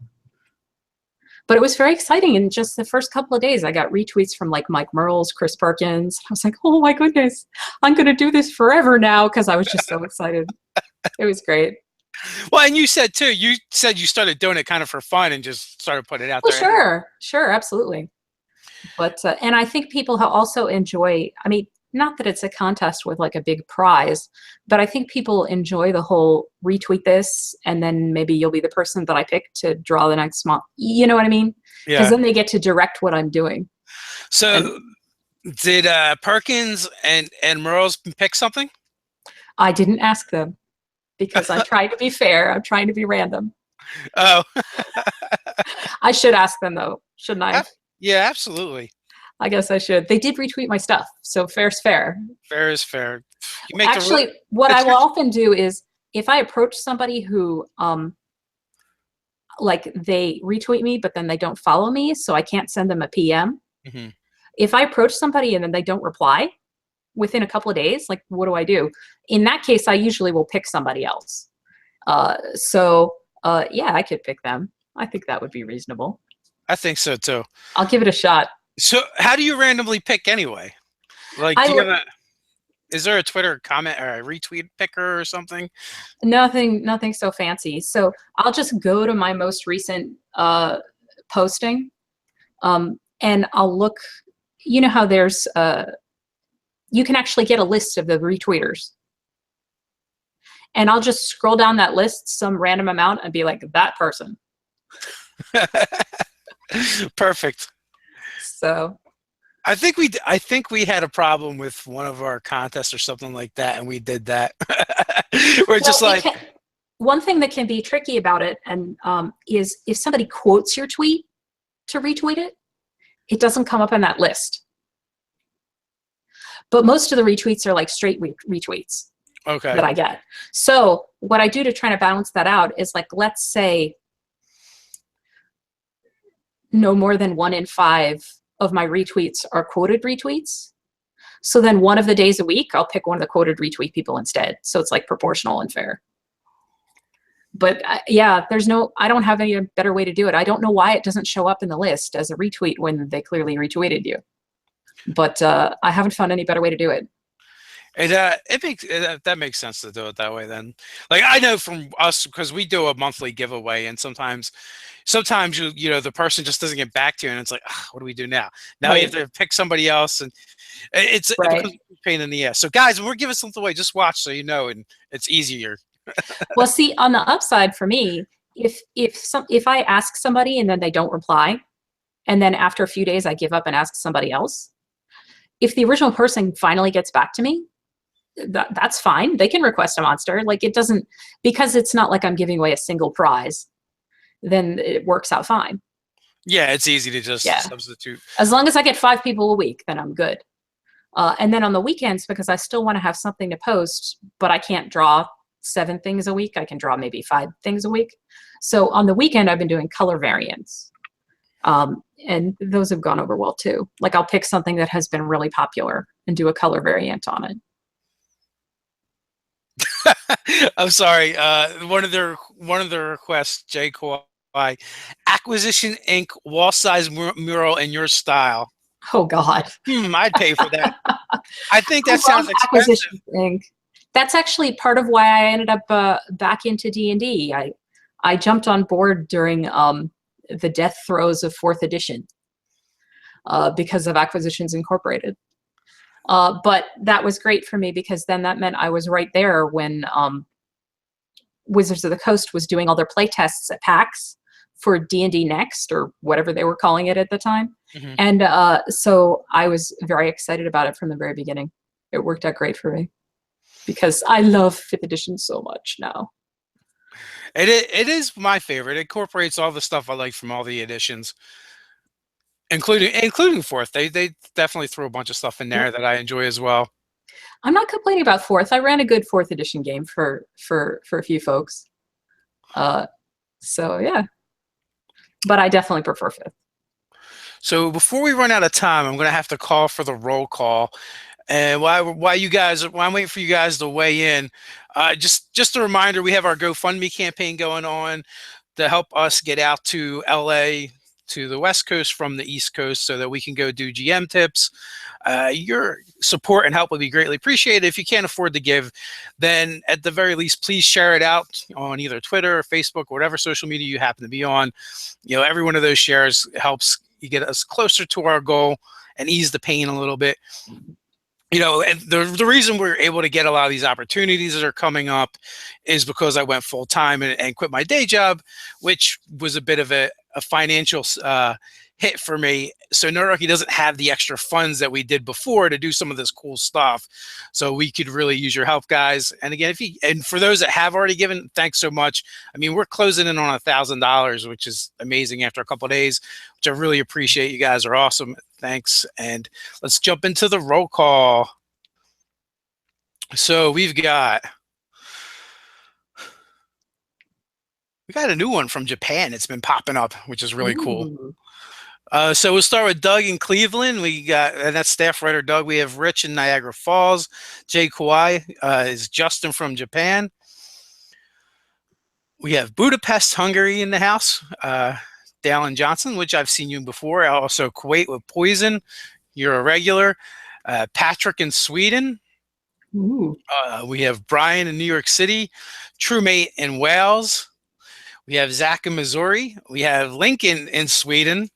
But it was very exciting. In just the first couple of days, I got retweets from like Mike Merles, Chris Perkins. I was like, oh my goodness, I'm going to do this forever now, because I was just so excited. It was great. Well, and you said you started doing it kind of for fun and just started putting it out there. Sure, absolutely. But and I think people also enjoy, I mean, not that it's a contest with like a big prize, but I think people enjoy the whole retweet this and then maybe you'll be the person that I pick to draw the next month. You know what I mean? Yeah. Because then they get to direct what I'm doing. So did Perkins and Merles pick something? I didn't ask them because I'm trying to be fair. I'm trying to be random. Oh. I should ask them though, shouldn't I? Yeah, absolutely. I guess I should. They did retweet my stuff, so fair's fair. Fair is fair. Actually, what I will often do is if I approach somebody who, like they retweet me, but then they don't follow me, so I can't send them a PM. Mm-hmm. If I approach somebody and then they don't reply within a couple of days, like what do I do? In that case, I usually will pick somebody else. Yeah, I could pick them. I think that would be reasonable. I think so too. I'll give it a shot. So how do you randomly pick anyway? Like, is there a Twitter comment or a retweet picker or something? Nothing so fancy. So I'll just go to my most recent posting and I'll look, you know how there's, you can actually get a list of the retweeters. And I'll just scroll down that list some random amount and be like, that person. Perfect. So I think we had a problem with one of our contests or something like that, and we did that. We're just like, one thing that can be tricky about it, and is if somebody quotes your tweet to retweet it, it doesn't come up in that list. But most of the retweets are like straight retweets. Okay. That I get. So what I do to try to balance that out is like, let's say no more than 1 in 5 of my retweets are quoted retweets. So then one of the days a week, I'll pick one of the quoted retweet people instead. So it's like proportional and fair. But yeah, I don't have any better way to do it. I don't know why it doesn't show up in the list as a retweet when they clearly retweeted you. But I haven't found any better way to do it. It makes that makes sense to do it that way then. Like I know from us because we do a monthly giveaway, and sometimes you know the person just doesn't get back to you, and it's like, what do we do now? Now you have Right. to pick somebody else, and it becomes Right. a pain in the ass. So guys, when we're giving something away, just watch so you know, and it's easier. Well, see, on the upside for me, if I ask somebody and then they don't reply, and then after a few days I give up and ask somebody else, if the original person finally gets back to me, that's fine. They can request a monster. Like it doesn't, because it's not like I'm giving away a single prize, then it works out fine. Yeah, it's easy to just Yeah. substitute. As long as I get 5 people a week, then I'm good. And then on the weekends, because I still want to have something to post, but I can't draw 7 things a week, I can draw maybe 5 things a week. So on the weekend, I've been doing color variants. And those have gone over well too. Like I'll pick something that has been really popular and do a color variant on it. I'm sorry. One of the requests, Jay Kawhi, acquisition ink wall size mural in your style. Oh God. I'd pay for that. I think that I sounds love expensive. acquisition ink. That's actually part of why I ended up back into D&D. I jumped on board during the death throes of 4th edition because of Acquisitions Incorporated. But that was great for me because then that meant I was right there when Wizards of the Coast was doing all their play tests at PAX for D&D Next or whatever they were calling it at the time. Mm-hmm. And so I was very excited about it from the very beginning. It worked out great for me because I love 5th edition so much now. It is my favorite. It incorporates all the stuff I like from all the editions, including 4th. They definitely threw a bunch of stuff in there that I enjoy as well. I'm not complaining about 4th. I ran a good 4th edition game for a few folks. So yeah, but I definitely prefer 5th. So before we run out of time, I'm going to have to call for the roll call. And while I'm waiting for you guys to weigh in, just a reminder, we have our GoFundMe campaign going on to help us get out to LA, to the West Coast from the East Coast, so that we can go do GM tips. Your support and help would be greatly appreciated. If you can't afford to give, then at the very least, please share it out on either Twitter or Facebook, or whatever social media you happen to be on. You know, every one of those shares helps you get us closer to our goal and ease the pain a little bit. You know, and the reason we're able to get a lot of these opportunities that are coming up is because I went full time and quit my day job, which was a bit of a financial hit for me. So Nerdarchy doesn't have the extra funds that we did before to do some of this cool stuff. So we could really use your help, guys. And again, and for those that have already given, thanks so much. I mean, we're closing in on $1,000, which is amazing after a couple of days, which I really appreciate. You guys are awesome. Thanks. And let's jump into the roll call. So we got a new one from Japan. It's been popping up, which is really cool. So we'll start with Doug in Cleveland. And that's staff writer Doug. We have Rich in Niagara Falls. Jay Kawhi is Justin from Japan. We have Budapest, Hungary in the house. Dallin Johnson, which I've seen you before. Also Kuwait with Poison. You're a regular. Patrick in Sweden. We have Brian in New York City. Truemate in Wales. We have Zach in Missouri. We have Lincoln in Sweden.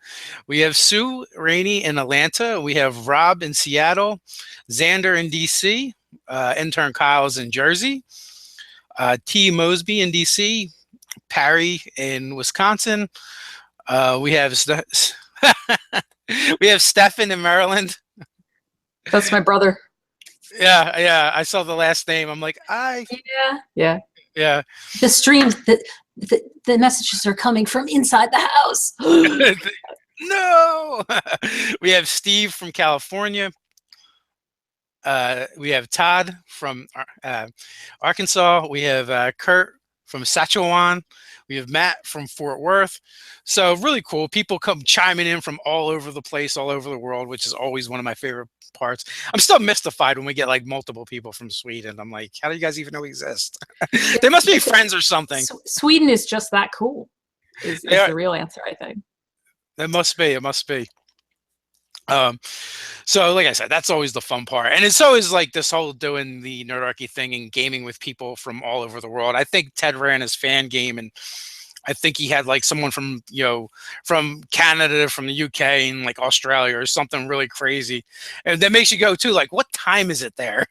We have Sue Rainey in Atlanta. We have Rob in Seattle. Xander in DC. Intern Kyle's in Jersey. T. Mosby in DC. Parry in Wisconsin. We have we have Stefan in Maryland. That's my brother. Yeah. I saw the last name. I'm like, yeah. The streams, the messages are coming from inside the house. No. We have Steve from California. We have Todd from Arkansas. We have Kurt from Saskatchewan. We have Matt from Fort Worth. So really cool. People come chiming in from all over the place, all over the world, which is always one of my favorite parts. I'm still mystified when we get like multiple people from Sweden. I'm like, how do you guys even know we exist? They must be friends or something. Sweden is just that cool, is the real answer, I think. It must be. It must be. So like I said, that's always the fun part. And it's always like this whole doing the Nerdarchy thing and gaming with people from all over the world. I think Ted ran his fan game, and I think he had like someone from, from Canada, from the UK, and like Australia or something really crazy. And that makes you go too, like, what time is it there?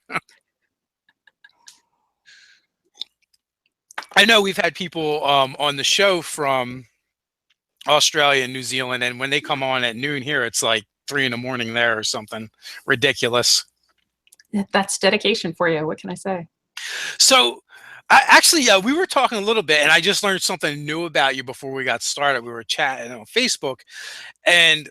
I know we've had people on the show from Australia and New Zealand, and when they come on at noon here, it's like 3 in the morning there or something ridiculous. That's dedication for you. What can I say? So actually, we were talking a little bit, and I just learned something new about you before we got started. We were chatting on Facebook, and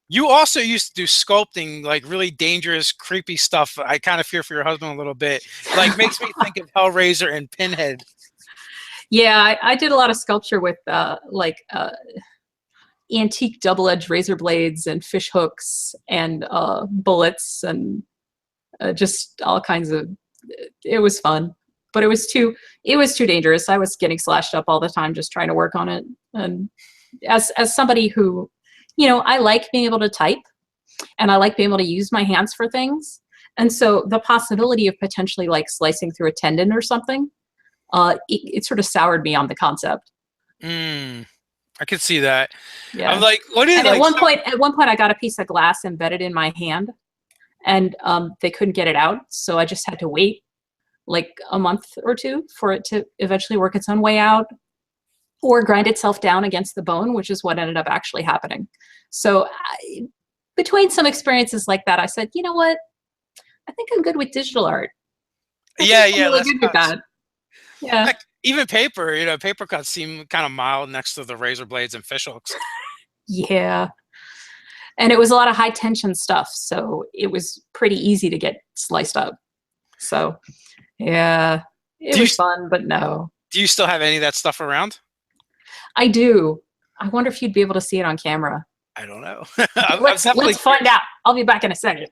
you also used to do sculpting, like really dangerous, creepy stuff. I kind of fear for your husband a little bit. Like, makes me think of Hellraiser and Pinhead. Yeah, I did a lot of sculpture with antique double-edged razor blades and fish hooks and bullets and just all kinds of. It was fun, but it was too dangerous. I was getting slashed up all the time just trying to work on it. And as somebody who, I like being able to type, and I like being able to use my hands for things. And so the possibility of potentially like slicing through a tendon or something, it sort of soured me on the concept. I could see that. Yeah. I'm like, what is? And at one point, I got a piece of glass embedded in my hand, and they couldn't get it out, so I just had to wait like a month or two for it to eventually work its own way out, or grind itself down against the bone, which is what ended up actually happening. So between some experiences like that, I said, you know what? I think I'm good with digital art. Yeah, really good with that. Yeah. Heck, even paper, paper cuts seem kind of mild next to the razor blades and fish hooks. Yeah. And it was a lot of high tension stuff, so it was pretty easy to get sliced up. So, yeah, it was fun, but no. Do you still have any of that stuff around? I do. I wonder if you'd be able to see it on camera. I don't know. Let's find out. I'll be back in a second.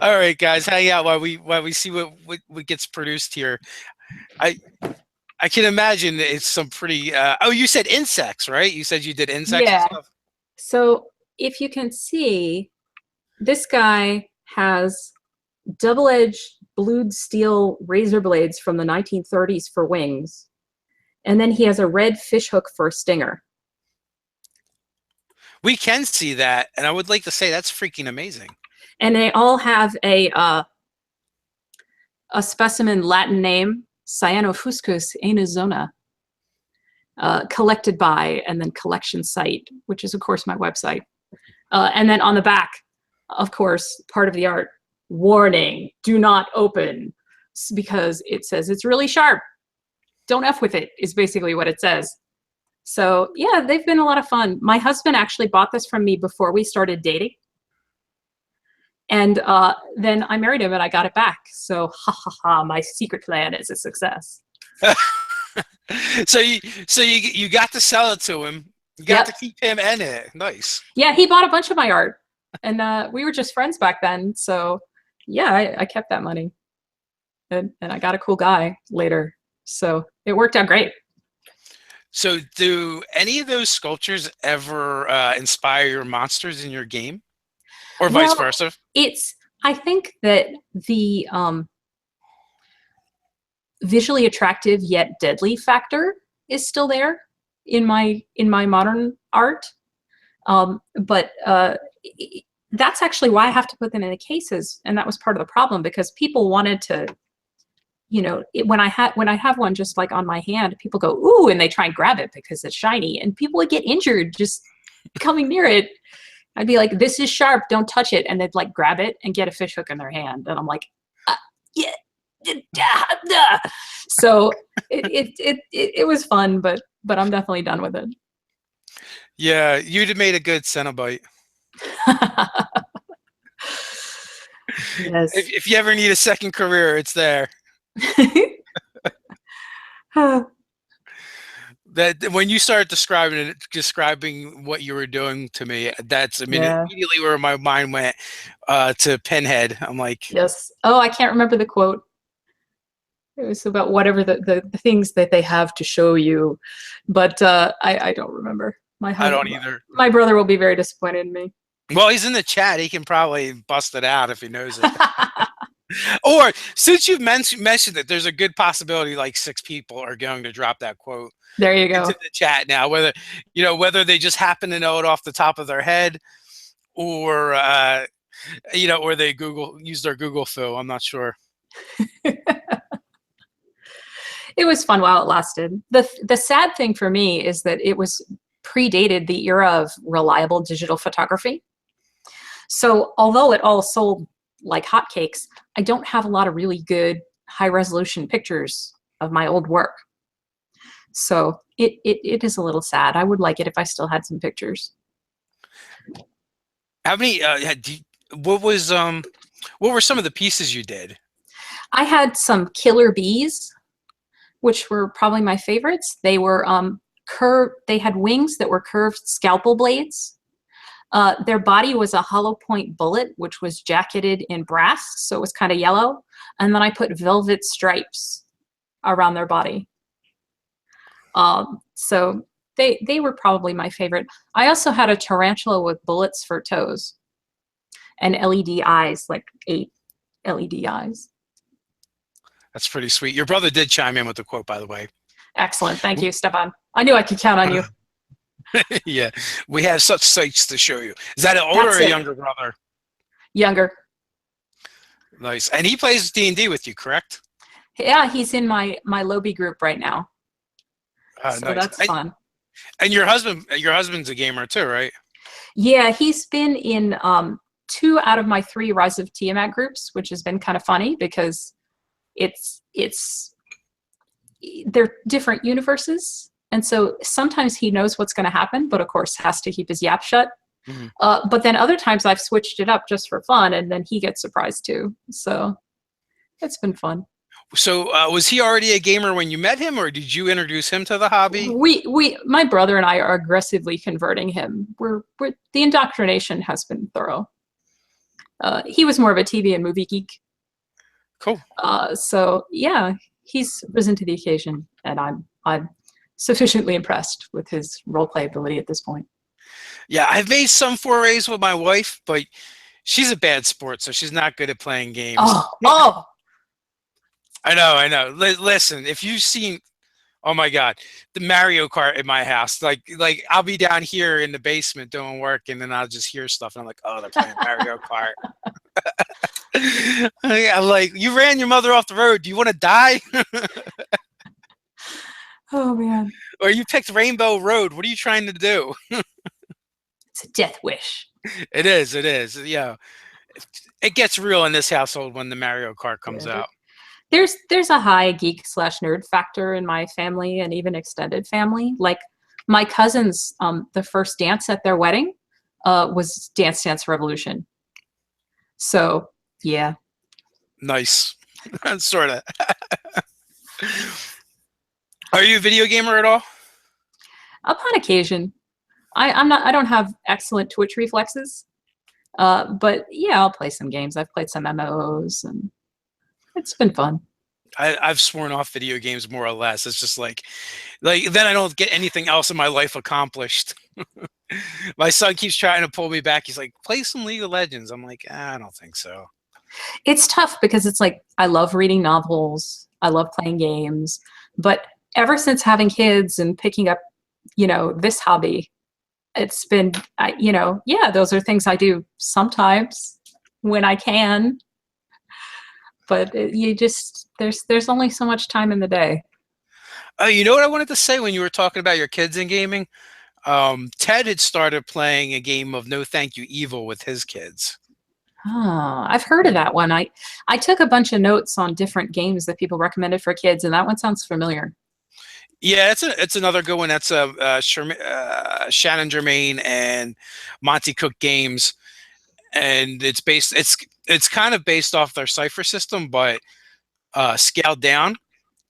All right, guys, hang out while we see what gets produced here. I can imagine it's some pretty. Oh, you said insects, right? You said you did insects. Yeah. And stuff? So if you can see, this guy has double-edged blued steel razor blades from the 1930s for wings, and then he has a red fish hook for a stinger. We can see that, and I would like to say that's freaking amazing. And they all have a specimen Latin name, Cyanofuscus anizona, collected by, and then collection site, which is, of course, my website. And then on the back, of course, part of the art, warning, do not open, because it says it's really sharp. Don't F with it, is basically what it says. So, yeah, they've been a lot of fun. My husband actually bought this from me before we started dating. And then I married him and I got it back. So, ha ha ha, my secret plan is a success. So you got to sell it to him. You got to keep him in it. Nice. Yeah, he bought a bunch of my art. And we were just friends back then. So, yeah, I kept that money. And I got a cool guy later. So it worked out great. So do any of those sculptures ever inspire your monsters in your game? Or vice versa? I think that the visually attractive yet deadly factor is still there in my modern art. But that's actually why I have to put them in the cases. And that was part of the problem, because people wanted to, when I have one just like on my hand, people go, ooh, and they try and grab it because it's shiny, and people would get injured just coming near it. I'd be like, this is sharp, don't touch it. And they'd like grab it and get a fish hook in their hand. And I'm like, yeah. So it was fun, but I'm definitely done with it. Yeah, you'd have made a good Cenobite. Yes. If you ever need a second career, it's there. That when you started describing what you were doing to me, that's Yeah. immediately where my mind went to Pinhead. I'm like, Yes. Oh, I can't remember the quote. It was about whatever the things that they have to show you, but I don't remember. I don't either. My brother will be very disappointed in me. Well, he's in the chat. He can probably bust it out if he knows it. Or since you've mentioned it, there's a good possibility like 6 people are going to drop that quote There you into go. the chat now. Whether they just happen to know it off the top of their head, or or they use their Google Phil. I'm not sure. It was fun while it lasted. The sad thing for me is that it was predated the era of reliable digital photography. So although it all sold like hotcakes, I don't have a lot of really good high resolution pictures of my old work. So it is a little sad. I would like it if I still had some pictures. How many? What were some of the pieces you did? I had some killer bees, which were probably my favorites. They were curved. They had wings that were curved scalpel blades. Their body was a hollow point bullet, which was jacketed in brass, so it was kind of yellow. And then I put velvet stripes around their body. So they were probably my favorite. I also had a tarantula with bullets for toes and LED eyes, like 8 LED eyes. That's pretty sweet. Your brother did chime in with the quote, by the way. Excellent. Thank you, Stefan. I knew I could count on you. Yeah, we have such sights to show you. Is that an older or a younger brother? Younger. Nice. And he plays D&D with you, correct? Yeah, he's in my Lobby group right now. So nice. that's fun. And your husband's a gamer too, right? Yeah, he's been in 2 out of my 3 Rise of Tiamat groups, which has been kind of funny because they're different universes. And so sometimes he knows what's going to happen, but of course has to keep his yap shut. Mm-hmm. But then other times I've switched it up just for fun, and then he gets surprised too. So it's been fun. So was he already a gamer when you met him, or did you introduce him to the hobby? My brother and I are aggressively converting him. The indoctrination has been thorough. He was more of a TV and movie geek. Cool. So yeah, he's risen to the occasion, and I'm sufficiently impressed with his role play ability at this point. Yeah, I've made some forays with my wife, but she's a bad sport, so she's not good at playing games. Oh. I know. Listen, if you've seen, oh my God, the Mario Kart in my house, like I'll be down here in the basement doing work, and then I'll just hear stuff, and I'm like, oh, they're playing Mario Kart. I'm like, you ran your mother off the road. Do you want to die? Oh man. Or you picked Rainbow Road. What are you trying to do? It's a death wish. It is. Yeah. It gets real in this household when the Mario Kart comes out. There's a high geek / nerd factor in my family and even extended family. Like my cousins, the first dance at their wedding was Dance Dance Revolution. So yeah. Nice. Sort of. Are you a video gamer at all? Upon occasion. I don't have excellent Twitch reflexes. But yeah, I'll play some games. I've played some MMOs, and it's been fun. I've sworn off video games more or less. It's just like then I don't get anything else in my life accomplished. My son keeps trying to pull me back. He's like, play some League of Legends. I'm like, I don't think so. It's tough because it's like I love reading novels. I love playing games. But ever since having kids and picking up, this hobby, it's been, those are things I do sometimes when I can. But there's only so much time in the day. You know what I wanted to say when you were talking about your kids and gaming? Ted had started playing a game of No Thank You Evil with his kids. Oh, I've heard of that one. I took a bunch of notes on different games that people recommended for kids, and that one sounds familiar. Yeah, it's another good one. That's Shannon Germain and Monty Cook Games, and it's kind of based off their Cypher system, but scaled down.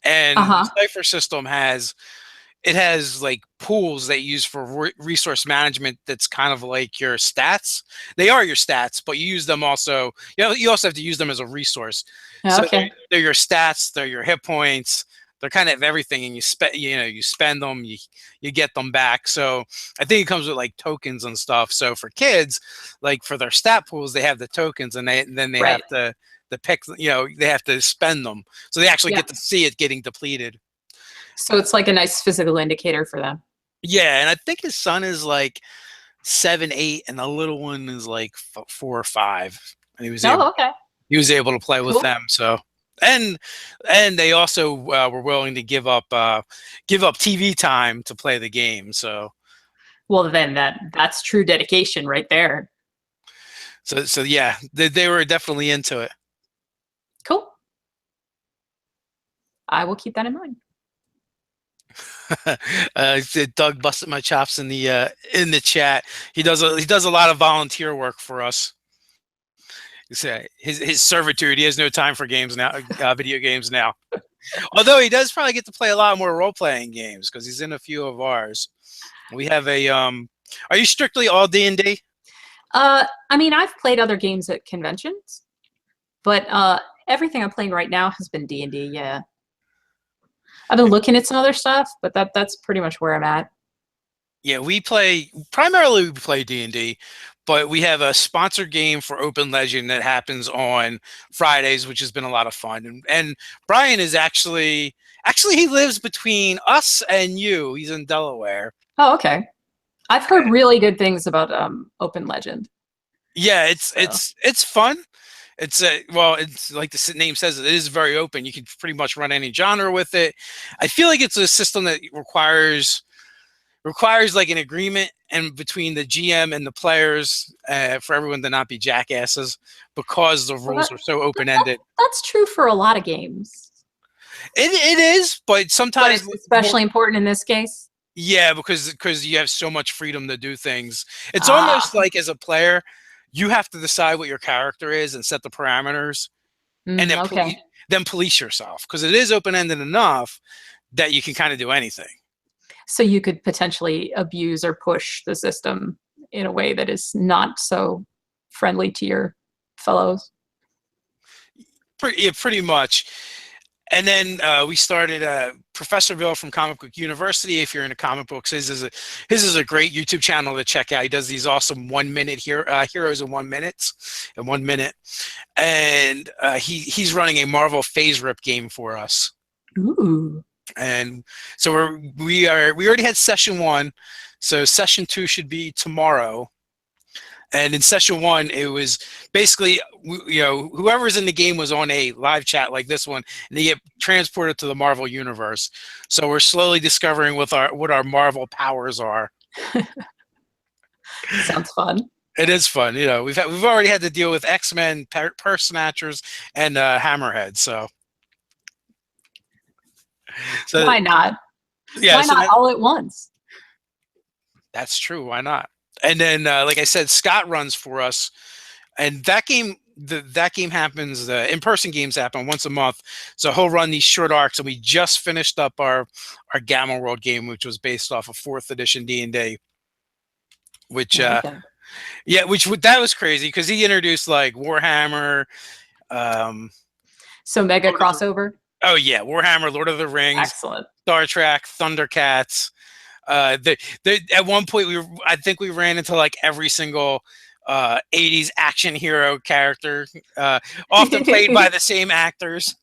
And the Uh-huh. Cipher system has like pools that you use for resource management. That's kind of like your stats. They are your stats, but you use them also. You also have to use them as a resource. So Okay. they're your stats. They're your hit points. They're kind of everything, and you spend them, you get them back. So I think it comes with like tokens and stuff. So for kids, like for their stat pools, they have the tokens, and then they Right. have to pick. They have to spend them, so they actually Yeah. get to see it getting depleted. So it's like a nice physical indicator for them. Yeah, and I think his son is like 7, 8, and the little one is like 4 or 5, and Oh, okay. he was able to play with Cool. them. So, and they also were willing to give up TV time to play the game. So, Well, then that's true dedication right there. so yeah, they were definitely into it. Cool. I will keep that in mind. Doug busted my chops in the chat. He does a lot of volunteer work for us. His servitude. He has no time for games now, video games now. Although he does probably get to play a lot more role playing games because he's in a few of ours. We have a. Are you strictly all D&D? I mean, I've played other games at conventions, but everything I'm playing right now has been D&D. Yeah, I've been looking at some other stuff, but that's pretty much where I'm at. Yeah, we play D&D, but we have a sponsored game for Open Legend that happens on Fridays, which has been a lot of fun. And Brian is actually he lives between us and you. He's in Delaware. Oh, okay. I've heard really good things about Open Legend. Yeah, So. it's fun. It's it's like the name says, it is very open. You can pretty much run any genre with it. I feel like it's a system that requires like an agreement and between the GM and the players for everyone to not be jackasses because the rules are so open-ended. That's true for a lot of games. It is, but sometimes it's especially important in this case. Yeah, because you have so much freedom to do things. It's almost like as a player, you have to decide what your character is and set the parameters, and then okay. Police yourself because it is open-ended enough that you can kind of do anything. So you could potentially abuse or push the system in a way that is not so friendly to your fellows. Pretty much. And then we started Professor Bill from Comic Book University. If you're into comic books, his is a great YouTube channel to check out. He does these awesome 1 minute heroes in 1 minute, and he's running a Marvel Phase Rip game for us. Ooh. And so we already had session 1, so session 2 should be tomorrow. And in session 1, it was basically, whoever's in the game was on a live chat like this one, and they get transported to the Marvel universe. So we're slowly discovering what our Marvel powers are. Sounds fun. It is fun. We've already had to deal with X-Men, Purse Snatchers, and Hammerhead. So why not? Yeah, why not all at once? That's true. Why not? And then, like I said, Scott runs for us, and that game happens. The in-person games happen once a month, so he'll run these short arcs. And we just finished up our Gamma World game, which was based off of 4th edition D&D. Which, that was crazy because he introduced like Warhammer. So mega crossover. Oh yeah, Warhammer, Lord of the Rings, excellent. Star Trek, Thundercats. At one point I think we ran into like every single 80s action hero character, often played by the same actors.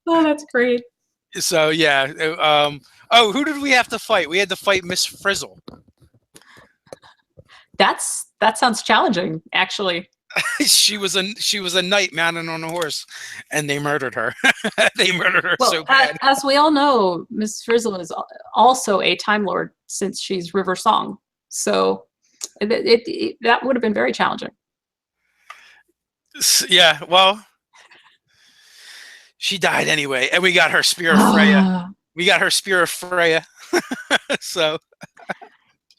Oh, that's great. So yeah. Who did we have to fight? We had to fight Miss Frizzle. That sounds challenging, actually. she was a knight mounted on a horse, and they murdered her. They murdered her well, so bad. As we all know, Miss Frizzle is also a Time Lord since she's River Song. So that would have been very challenging. Yeah, well, she died anyway, and we got her Spear of Freya. So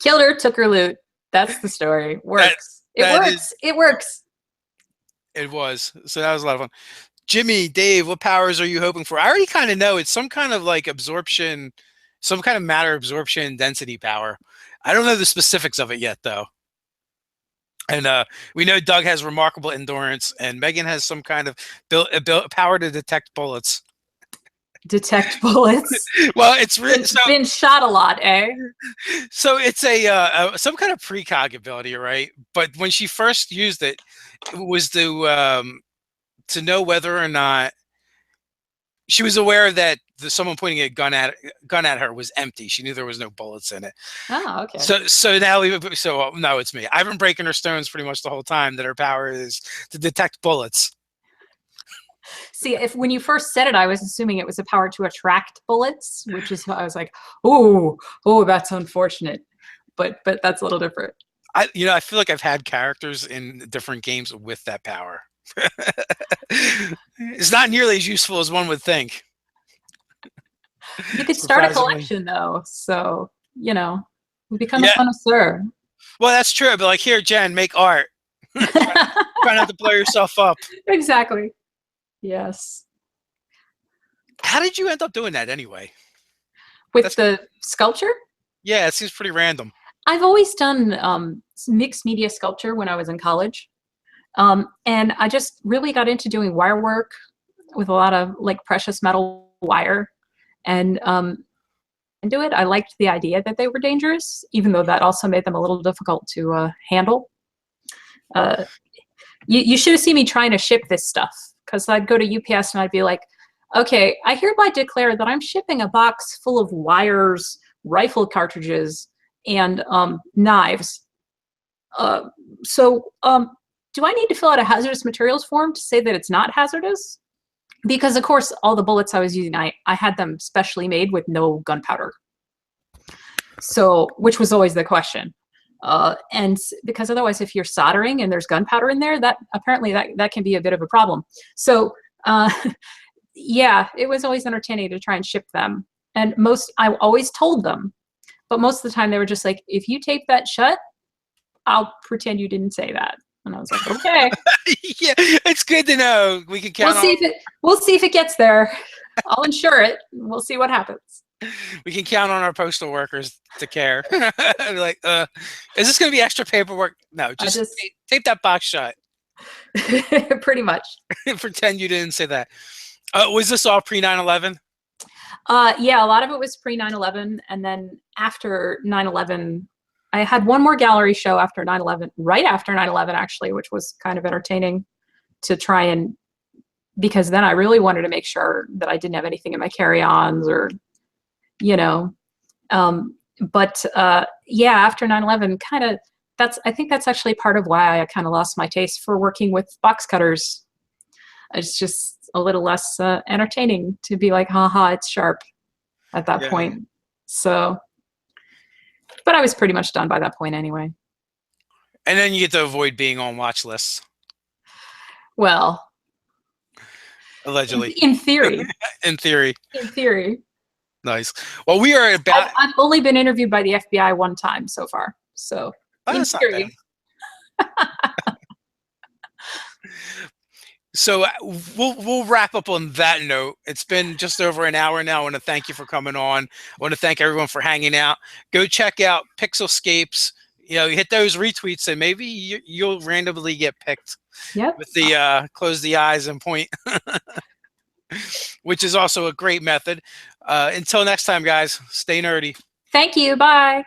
killed her, took her loot. That's the story. Works. It works. It was. So that was a lot of fun. Jimmy, Dave, what powers are you hoping for? I already kind of know it's some kind of like absorption, some kind of matter absorption density power. I don't know the specifics of it yet, though. And we know Doug has remarkable endurance, and Megan has some kind of power to detect bullets. Detect bullets. Well, it's been shot a lot, eh? So it's some kind of precog ability, right? But when she first used it, it was to know whether or not she was aware that someone pointing a gun at her was empty. She knew there was no bullets in it. Oh, okay. So now no, it's me. I've been breaking her stones pretty much the whole time that her power is to detect bullets. See, when you first said it, I was assuming it was a power to attract bullets, which is I was like, oh, that's unfortunate. But that's a little different. I feel like I've had characters in different games with that power. It's not nearly as useful as one would think. You could start a collection though, so we become a connoisseur. Well, that's true, but like, here, Jen, make art. Try not to blow yourself up. Exactly. Yes. How did you end up doing that anyway? With the sculpture? Yeah, it seems pretty random. I've always done mixed media sculpture when I was in college. And I just really got into doing wire work with a lot of like precious metal wire. And do it. I liked the idea that they were dangerous, even though that also made them a little difficult to handle. You should have seen me trying to ship this stuff, because I'd go to UPS and I'd be like, okay, I hereby declare that I'm shipping a box full of wires, rifle cartridges, and knives. So do I need to fill out a hazardous materials form to say that it's not hazardous? Because, of course, all the bullets I was using, I had them specially made with no gunpowder. So, which was always the question. And because otherwise, if you're soldering and there's gunpowder in there, that apparently that can be a bit of a problem. So, yeah, it was always entertaining to try and ship them. And I always told them, but most of the time they were just like, if you tape that shut, I'll pretend you didn't say that. And I was like, okay. Yeah, it's good to know. We can count. We'll see if it gets there. I'll insure it. We'll see what happens. We can count on our postal workers to care. Like, is this going to be extra paperwork? No, just tape that box shut. Pretty much. Pretend you didn't say that. Was this all pre 9/11? Yeah, a lot of it was pre 9/11, and then after 9/11. I had one more gallery show after 9/11, right after 9/11 actually, which was kind of entertaining to try and, because then I really wanted to make sure that I didn't have anything in my carry-ons or, yeah, after 9/11, I think that's actually part of why I kind of lost my taste for working with box cutters. It's just a little less entertaining to be like, haha, it's sharp at that point. So. But I was pretty much done by that point anyway. And then you get to avoid being on watch lists. Well, allegedly. In theory. In theory. In theory. Nice. Well, we are about. I've only been interviewed by the FBI one time so far. So, in theory. So we'll wrap up on that note. It's been just over an hour now. I want to thank you for coming on. I want to thank everyone for hanging out. Go check out Pixelscapes. You hit those retweets and maybe you'll randomly get picked. Yep. With the close the eyes and point, which is also a great method. Until next time, guys, stay nerdy. Thank you. Bye.